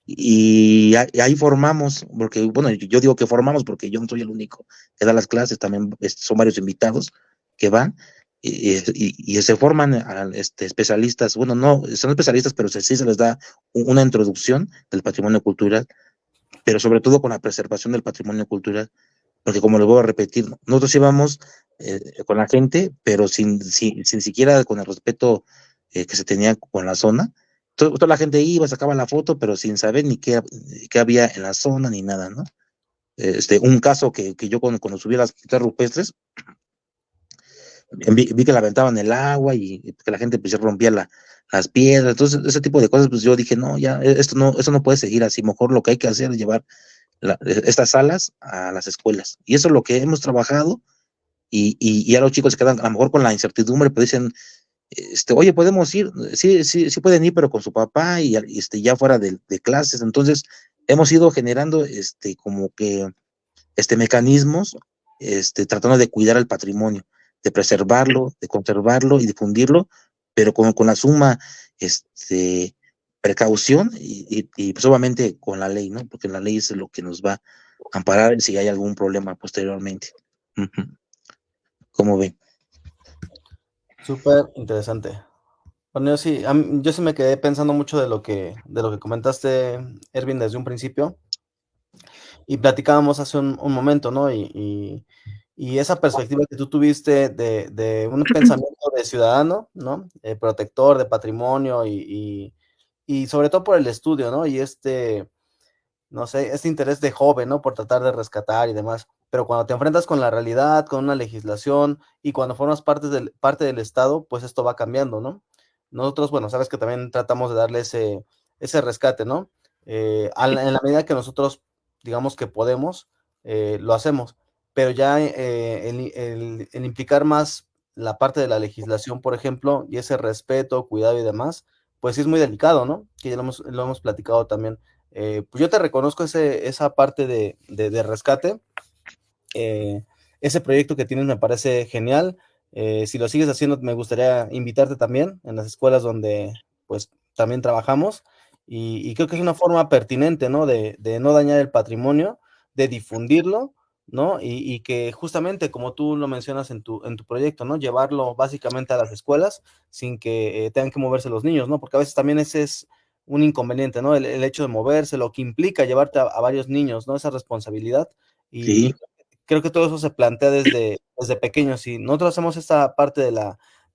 y ahí formamos, porque, bueno, yo digo que formamos porque yo no soy el único que da las clases, también son varios invitados que van, y se forman especialistas, bueno, no, son especialistas, pero sí se les da una introducción del patrimonio cultural, pero sobre todo con la preservación del patrimonio cultural, porque como les voy a repetir, nosotros íbamos con la gente, pero sin siquiera con el respeto que se tenía con la zona. Toda la gente iba, sacaba la foto, pero sin saber ni qué había en la zona ni nada, ¿no? Un caso que yo cuando subí a las pinturas rupestres, vi que la aventaban el agua y que la gente pues ya rompía las piedras, entonces ese tipo de cosas, pues yo dije, no, ya, esto no puede seguir así, mejor lo que hay que hacer es llevar estas salas a las escuelas. Y eso es lo que hemos trabajado y ya los chicos se quedan a lo mejor con la incertidumbre, pero dicen, oye, podemos ir, sí pueden ir, pero con su papá y ya fuera de clases. Entonces, hemos ido generando como que mecanismos, tratando de cuidar el patrimonio, de preservarlo, de conservarlo y difundirlo, pero con la suma precaución y pues obviamente con la ley, ¿no? Porque la ley es lo que nos va a amparar si hay algún problema posteriormente. ¿Cómo ven? Súper interesante. Bueno, yo sí me quedé pensando mucho de lo que comentaste, Ervin, desde un principio, y platicábamos hace un momento, ¿no? Y esa perspectiva que tú tuviste de un pensamiento de ciudadano, ¿no? Protector de patrimonio y sobre todo por el estudio, ¿no? Y no sé, este interés de joven, ¿no? Por tratar de rescatar y demás. Pero cuando te enfrentas con la realidad, con una legislación y cuando formas parte del Estado, pues esto va cambiando, ¿no? Nosotros, bueno, sabes que también tratamos de darle ese rescate, ¿no? En la medida que nosotros, digamos que podemos, lo hacemos. Pero ya el implicar más la parte de la legislación, por ejemplo, y ese respeto, cuidado y demás, pues sí es muy delicado, ¿no? Que ya lo hemos platicado también. Pues yo te reconozco esa parte de rescate. Eh, Ese proyecto que tienes me parece genial. Si lo sigues haciendo, me gustaría invitarte también en las escuelas donde pues también trabajamos y creo que es una forma pertinente, ¿no? De no dañar el patrimonio, de difundirlo, ¿no? Y que justamente como tú lo mencionas en tu proyecto, ¿no? Llevarlo básicamente a las escuelas sin que tengan que moverse los niños, ¿no? Porque a veces también ese es un inconveniente, ¿no? El hecho de moverse, lo que implica llevarte a varios niños, ¿no? Esa responsabilidad. Y Sí, creo que todo eso se plantea desde pequeños. Si nosotros hacemos esta parte de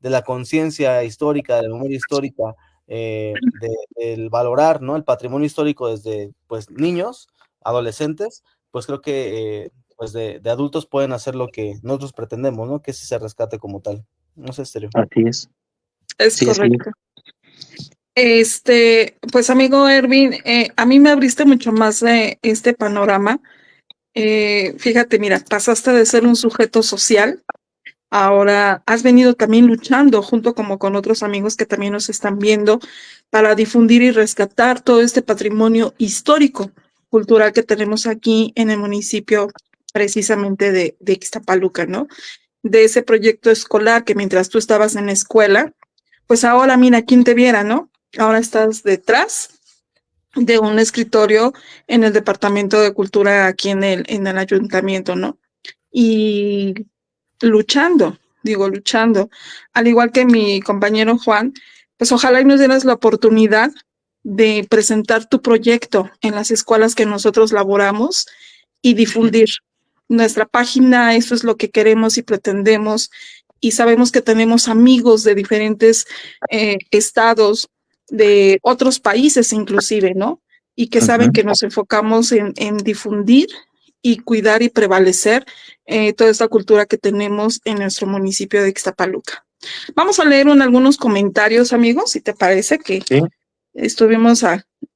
la conciencia histórica, de la memoria histórica, del valorar, ¿no? El patrimonio histórico desde, pues, niños, adolescentes, pues creo que, pues, de adultos pueden hacer lo que nosotros pretendemos, ¿no? Que es ese rescate como tal. No sé, Estéreo. así es. Es Sí, así es. correcto. Pues amigo Ervin, a mí me abriste mucho más este panorama. Fíjate, mira, pasaste de ser un sujeto social, ahora has venido también luchando junto como con otros amigos que también nos están viendo para difundir y rescatar todo este patrimonio histórico, cultural que tenemos aquí en el municipio precisamente de Ixtapaluca, ¿no? De ese proyecto escolar que mientras tú estabas en la escuela, pues ahora mira quién te viera, ¿no? Ahora estás detrás de un escritorio en el Departamento de Cultura aquí en el ayuntamiento, ¿no? Y luchando, digo, luchando, al igual que mi compañero Juan, pues ojalá y nos dieras la oportunidad de presentar tu proyecto en las escuelas que nosotros laboramos y difundir nuestra página. Eso es lo que queremos y pretendemos. Y sabemos que tenemos amigos de diferentes estados, de otros países inclusive, ¿no? Y que saben Ujú. que nos enfocamos en difundir y cuidar y prevalecer toda esta cultura que tenemos en nuestro municipio de Ixtapaluca. Vamos a leer algunos comentarios, amigos, si te parece que Sí, estuvimos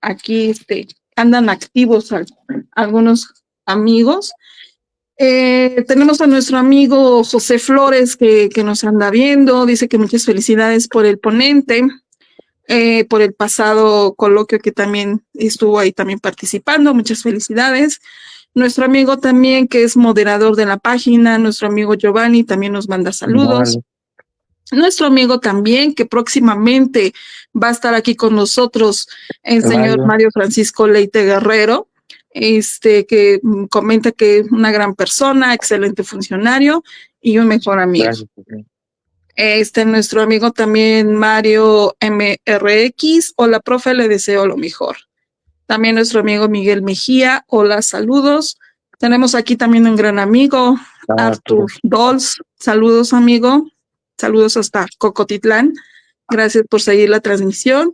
aquí, andan activos algunos amigos. Tenemos a nuestro amigo José Flores que nos anda viendo, dice que muchas felicidades por el ponente, por el pasado coloquio que también estuvo ahí también participando, muchas felicidades. Nuestro amigo también que es moderador de la página, nuestro amigo Giovanni también nos manda saludos. vale. Nuestro amigo también, que próximamente va a estar aquí con nosotros, el señor Mario, Mario Francisco Leite Guerrero, que comenta que es una gran persona, excelente funcionario y un mejor amigo. gracias. Nuestro amigo también Mario MRX, hola profe, le deseo lo mejor. También nuestro amigo Miguel Mejía, hola, saludos. Tenemos aquí también un gran amigo, Arthur Dols, saludos amigo, saludos hasta Cocotitlán, gracias por seguir la transmisión.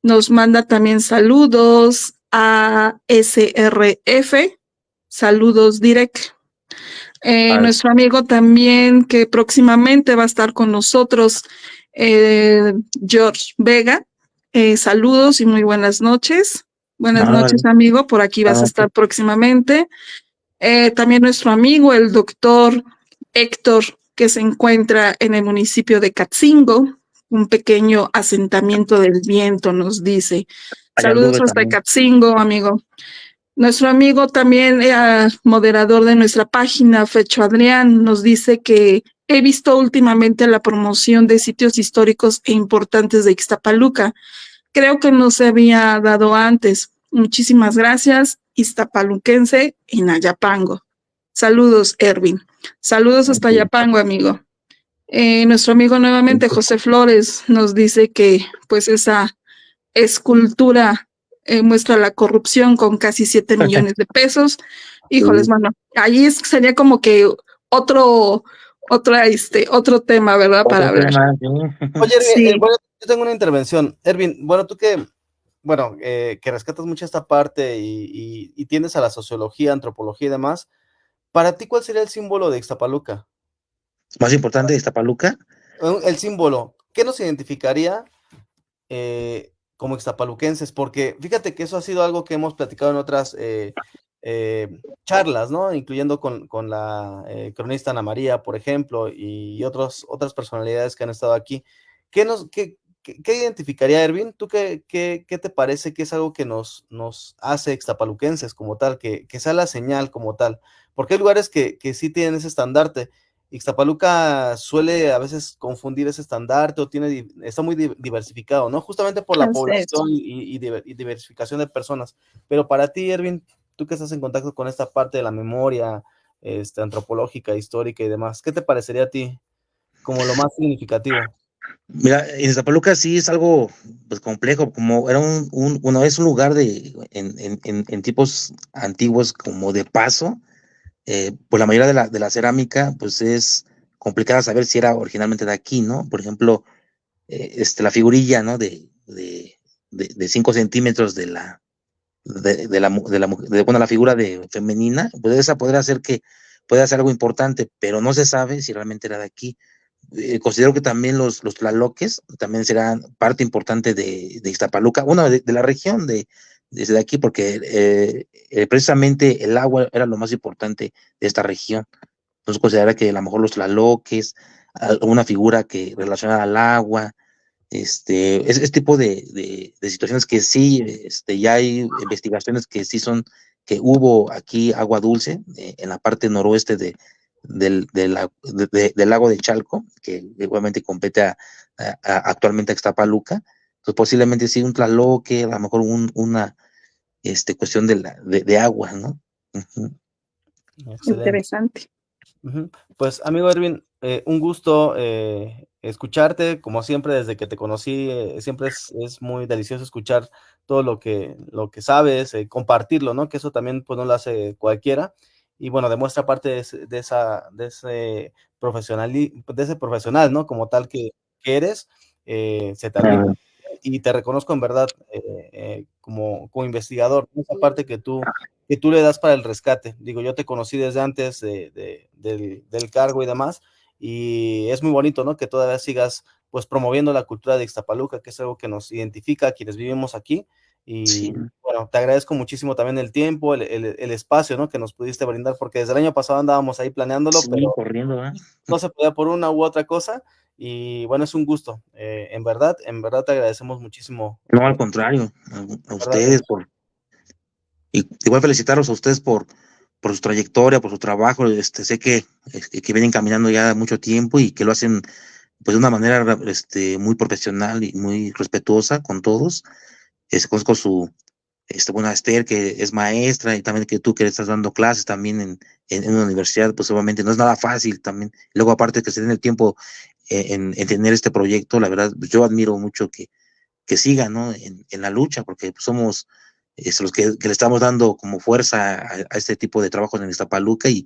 Nos manda también saludos a SRF, saludos direct. Nuestro amigo también que próximamente va a estar con nosotros, George Vega. Saludos y muy buenas noches. Buenas noches, amigo. Por aquí vas a estar próximamente. También nuestro amigo, el doctor Héctor, que se encuentra en el municipio de Catzingo, un pequeño asentamiento del viento, nos dice. Saludos hasta Catzingo, amigo. Nuestro amigo también, moderador de nuestra página, Fecho Adrián, nos dice que he visto últimamente la promoción de sitios históricos e importantes de Ixtapaluca. Creo que no se había dado antes. Muchísimas gracias, Ixtapaluquense en Ayapango. Saludos, Ervin. Saludos hasta Ayapango, amigo. Nuestro amigo nuevamente, José Flores, nos dice que pues esa escultura muestra la corrupción con casi 7 millones de pesos. Híjoles, mano, allí sería como que otro tema, ¿verdad? Para hablar. Oye, Ervin, Sí. bueno, yo tengo una intervención. Ervin, bueno, tú bueno, que rescatas mucho esta parte y tiendes a la sociología, antropología y demás, para ti, ¿cuál sería el símbolo de Ixtapaluca? Más importante de Ixtapaluca. El símbolo, ¿qué nos identificaría como ixtapaluquenses? Porque fíjate que eso ha sido algo que hemos platicado en otras charlas, ¿no? Incluyendo con la cronista Ana María, por ejemplo, y otras personalidades que han estado aquí. ¿qué identificaría, Ervin? ¿Tú qué te parece que es algo que nos hace ixtapaluquenses como tal, que sea la señal como tal? Porque hay lugares que sí tienen ese estandarte. Ixtapaluca suele a veces confundir ese estandarte o está muy diversificado, ¿no? Justamente por la Así es. población y diversificación de personas. Pero para ti, Ervin, tú que estás en contacto con esta parte de la memoria antropológica, histórica y demás, ¿qué te parecería a ti como lo más significativo? Mira, en Zapaluca sí es algo pues complejo, como era bueno, es un lugar en tipos antiguos como de paso, pues la mayoría de la cerámica pues es complicada saber si era originalmente de aquí, ¿no? Por ejemplo, la figurilla, ¿no? De 5 centímetros bueno, la figura de femenina, pues esa puede ser algo importante, pero no se sabe si realmente era de aquí. Considero que también los tlaloques también serán parte importante de Iztapaluca, bueno, de la región desde aquí, porque precisamente el agua era lo más importante de esta región. Entonces considera que a lo mejor los tlaloques, alguna figura que relacionada al agua, ese tipo de situaciones que sí, ya hay investigaciones que sí son, que hubo aquí agua dulce en la parte noroeste del lago de Chalco, que igualmente compete actualmente a Ixtapaluca. Entonces posiblemente sí un tlaloque, a lo mejor una cuestión de agua, ¿no? Ujú. Excelente. Interesante. Ujú. Pues, amigo Ervin, un gusto escucharte, como siempre, desde que te conocí, siempre es muy delicioso escuchar todo lo que sabes, compartirlo, ¿no? Que eso también, pues, no lo hace cualquiera. Y bueno, demuestra parte de ese profesional, ¿no? Como tal que eres, se te admira y te reconozco en verdad como investigador, ¿no? Esa parte que tú le das para el rescate. Digo, yo te conocí desde antes del cargo y demás, y es muy bonito, ¿no? Que todavía sigas, pues, promoviendo la cultura de Ixtapaluca, que es algo que nos identifica a quienes vivimos aquí. Sí, Y bueno, te agradezco muchísimo también el tiempo, el espacio, ¿no? Que nos pudiste brindar, porque desde el año pasado andábamos ahí planeándolo, sí, pero corriendo, ¿eh? no se podía por una u otra cosa. Y bueno, es un gusto. En verdad te agradecemos muchísimo. No, al contrario, a En verdad, ustedes y igual felicitarlos a ustedes por su trayectoria, por su trabajo. Sé que vienen caminando ya mucho tiempo y que lo hacen pues de una manera muy profesional y muy respetuosa con todos. Conozco bueno, a Esther, que es maestra, y también que tú que estás dando clases también en una universidad, pues obviamente no es nada fácil también. Luego, aparte que se den el tiempo en tener este proyecto, la verdad, pues, yo admiro mucho que sigan, ¿no? En la lucha, porque pues, somos los que le estamos dando como fuerza a este tipo de trabajo en Iztapaluca y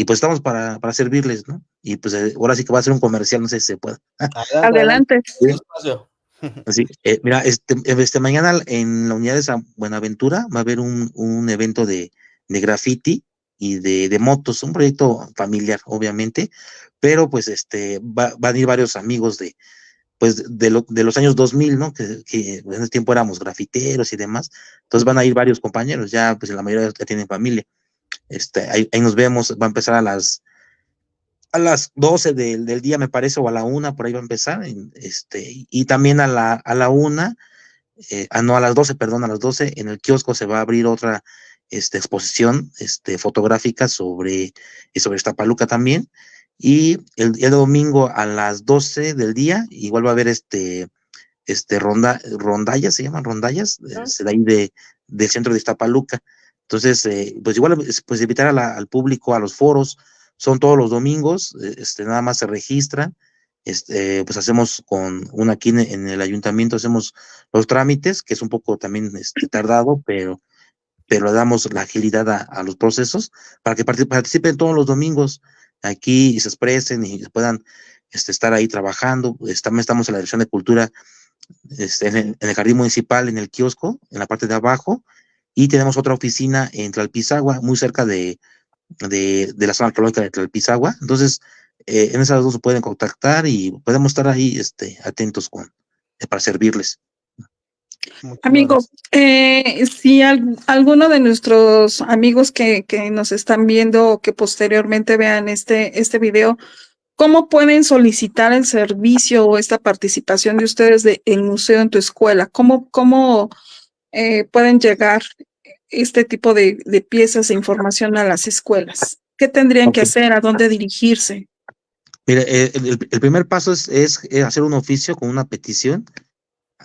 pues estamos para servirles, ¿no? Y pues ahora sí que va a ser un comercial, no sé si se puede. adelante, adelante. Adelante. Sí. Espacio. Así, mira, mañana en la unidad de San Buenaventura va a haber un evento de graffiti y de motos, un proyecto familiar, obviamente, pero pues van a ir varios amigos pues de los años 2000, ¿no? Que en ese tiempo éramos grafiteros y demás. Entonces van a ir varios compañeros, ya pues la mayoría ya tienen familia. Ahí nos vemos, va a empezar a las 12 del día, me parece, o a la 1, por ahí va a empezar. Y también a la 1, no, a las 12, perdón, a las 12 en el kiosco se va a abrir otra exposición fotográfica sobre Iztapaluca también. Y el domingo a las 12 del día, igual va a haber rondallas, se llaman rondallas, de ahí del centro de Iztapaluca. Entonces, pues igual, pues invitar al público a los foros, son todos los domingos, nada más se registran, pues hacemos con una aquí en el ayuntamiento, hacemos los trámites, que es un poco también tardado, pero le damos la agilidad a los procesos para que participen todos los domingos aquí y se expresen y puedan estar ahí trabajando. También estamos en la Dirección de Cultura en el jardín municipal, en el kiosco, en la parte de abajo, y tenemos otra oficina en Tlalpizagua, muy cerca de la zona arqueológica de Tlalpizagua. Entonces, en esas dos se pueden contactar y podemos estar ahí atentos para servirles. Muchísimas Amigo, gracias. si alguno de nuestros amigos que nos están viendo o que posteriormente vean este video, ¿cómo pueden solicitar el servicio o esta participación de ustedes de el museo en tu escuela? ¿Cómo pueden llegar este tipo de piezas e información a las escuelas? ¿Qué tendrían que Ok. hacer? ¿A dónde dirigirse? Mire, el primer paso es hacer un oficio con una petición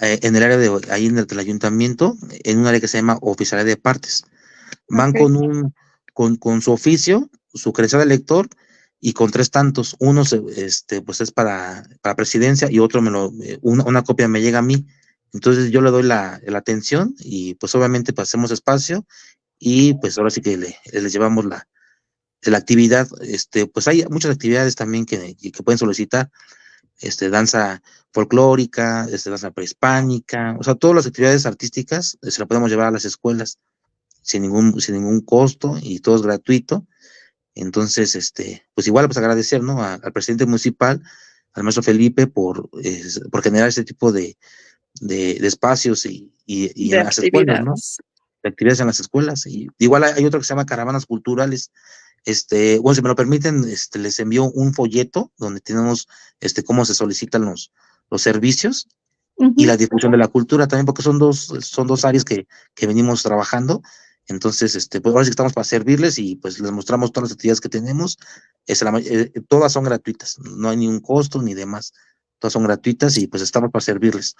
en el área ahí en el ayuntamiento, en un área que se llama oficialía de partes. Van Ok. con su oficio, su credencial de lector y con 3 tantos. Uno pues es para presidencia y otro una copia me llega a mí. Entonces yo le doy la atención y pues obviamente pues hacemos espacio y pues ahora sí que les llevamos la actividad. Pues hay muchas actividades también que pueden solicitar, danza folclórica, danza prehispánica, o sea, todas las actividades artísticas se las podemos llevar a las escuelas sin ningún costo y todo es gratuito. Entonces, pues igual pues agradecer, ¿no? Al presidente municipal, al maestro Felipe, por generar ese tipo de espacios y De en las escuelas, ¿no? actividades. De actividades en las escuelas. Y igual hay otro que se llama Caravanas Culturales. Bueno, si me lo permiten, les envío un folleto donde tenemos, cómo se solicitan los servicios y Ujú. la difusión de la cultura también, porque son dos áreas que venimos trabajando. Entonces, pues ahora sí que estamos para servirles y pues les mostramos todas las actividades que tenemos. Todas son gratuitas, no hay ni un costo ni demás. Todas son gratuitas y pues estamos para servirles.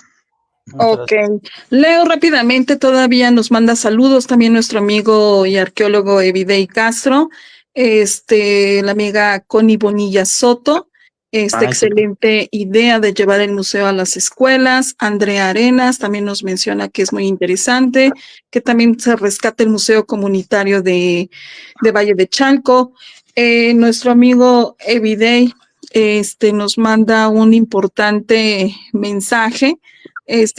Muchas Ok, gracias. leo rápidamente, todavía nos manda saludos también nuestro amigo y arqueólogo Evidey Castro, la amiga Connie Bonilla Soto, Súper. excelente idea de llevar el museo a las escuelas. Andrea Arenas también nos menciona que es muy interesante, que también se rescate el museo comunitario de Valle de Chalco. Nuestro amigo Evidey, nos manda un importante mensaje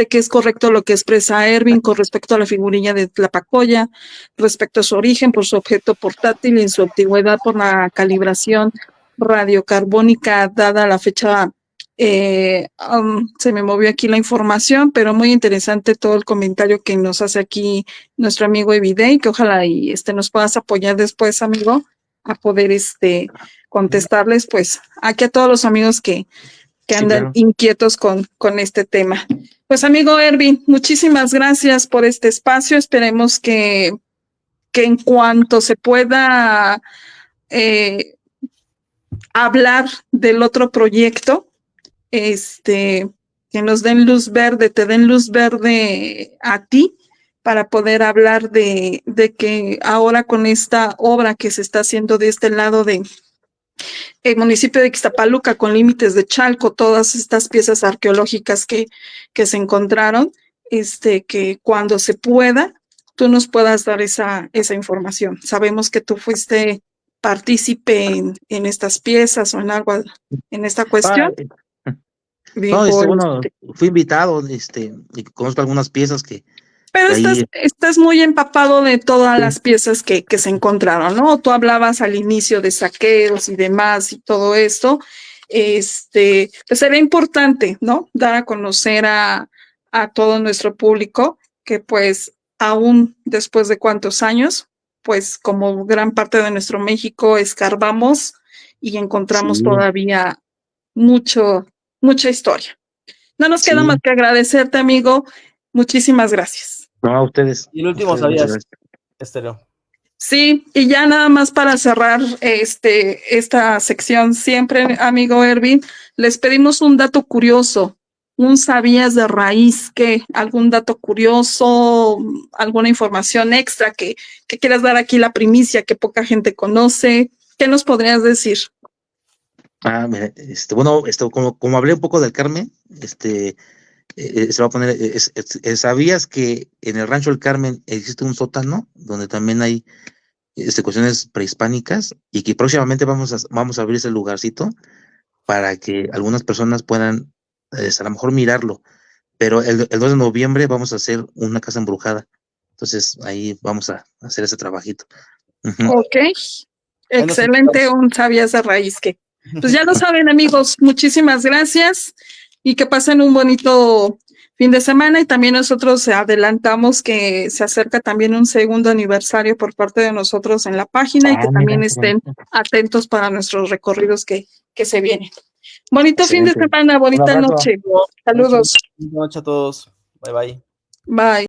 que es correcto lo que expresa Ervin con respecto a la figurilla de Tlapacoya, respecto a su origen por su objeto portátil y en su antigüedad por la calibración radiocarbónica dada la fecha. Se me movió aquí la información, pero muy interesante todo el comentario que nos hace aquí nuestro amigo Evidey, que ojalá y nos puedas apoyar después, amigo, a poder contestarles, pues, aquí a todos los amigos que Sí, andan claro. inquietos con este tema. Pues amigo Ervin, muchísimas gracias por este espacio. Esperemos que en cuanto se pueda hablar del otro proyecto, que nos den luz verde, te den luz verde a ti para poder hablar de que ahora con esta obra que se está haciendo de este lado de el municipio de Ixtapaluca con límites de Chalco, todas estas piezas arqueológicas que se encontraron, que cuando se pueda, tú nos puedas dar esa información. Sabemos que tú fuiste partícipe en estas piezas o en algo, en esta Ah, cuestión. no, Dijo, bueno, fui invitado, y conozco algunas piezas pero que ahí, estás muy empapado de todas las piezas que se encontraron, ¿no? Tú hablabas al inicio de saqueos y demás y todo esto. Pues sería importante, ¿no? Dar a conocer a todo nuestro público que pues aún después de cuántos años, pues como gran parte de nuestro México escarbamos y encontramos sí, todavía mucha historia. No nos queda más sí, que agradecerte, amigo. Muchísimas gracias. no, a ustedes, Y el último muchas sabías, gracias. Estéreo. Sí, y ya nada más para cerrar esta sección, siempre, amigo Ervin, les pedimos un dato curioso, un sabías de raíz, que algún dato curioso, alguna información extra que quieras dar aquí la primicia que poca gente conoce. ¿Qué nos podrías decir? Mira, bueno, como hablé un poco del Carmen, se va a poner, ¿sabías que en el Rancho del Carmen existe un sótano donde también hay cuestiones prehispánicas y que próximamente vamos a abrir ese lugarcito para que algunas personas puedan, a lo mejor mirarlo, pero el 2 de noviembre vamos a hacer una casa embrujada, entonces ahí vamos a hacer ese trabajito. Ujú. Ok, Ahí nos excelente, invitas. un sabías de raíz que. Pues ya lo saben, amigos, muchísimas gracias y que pasen un bonito fin de semana, y también nosotros adelantamos que se acerca también un segundo aniversario por parte de nosotros en la página y que Mira, también qué estén bonito. atentos para nuestros recorridos que se vienen. Bonito fin de Excelente. semana, Un bonita abrazo. noche. Saludos. Buenas noches a todos. Bye bye. Bye.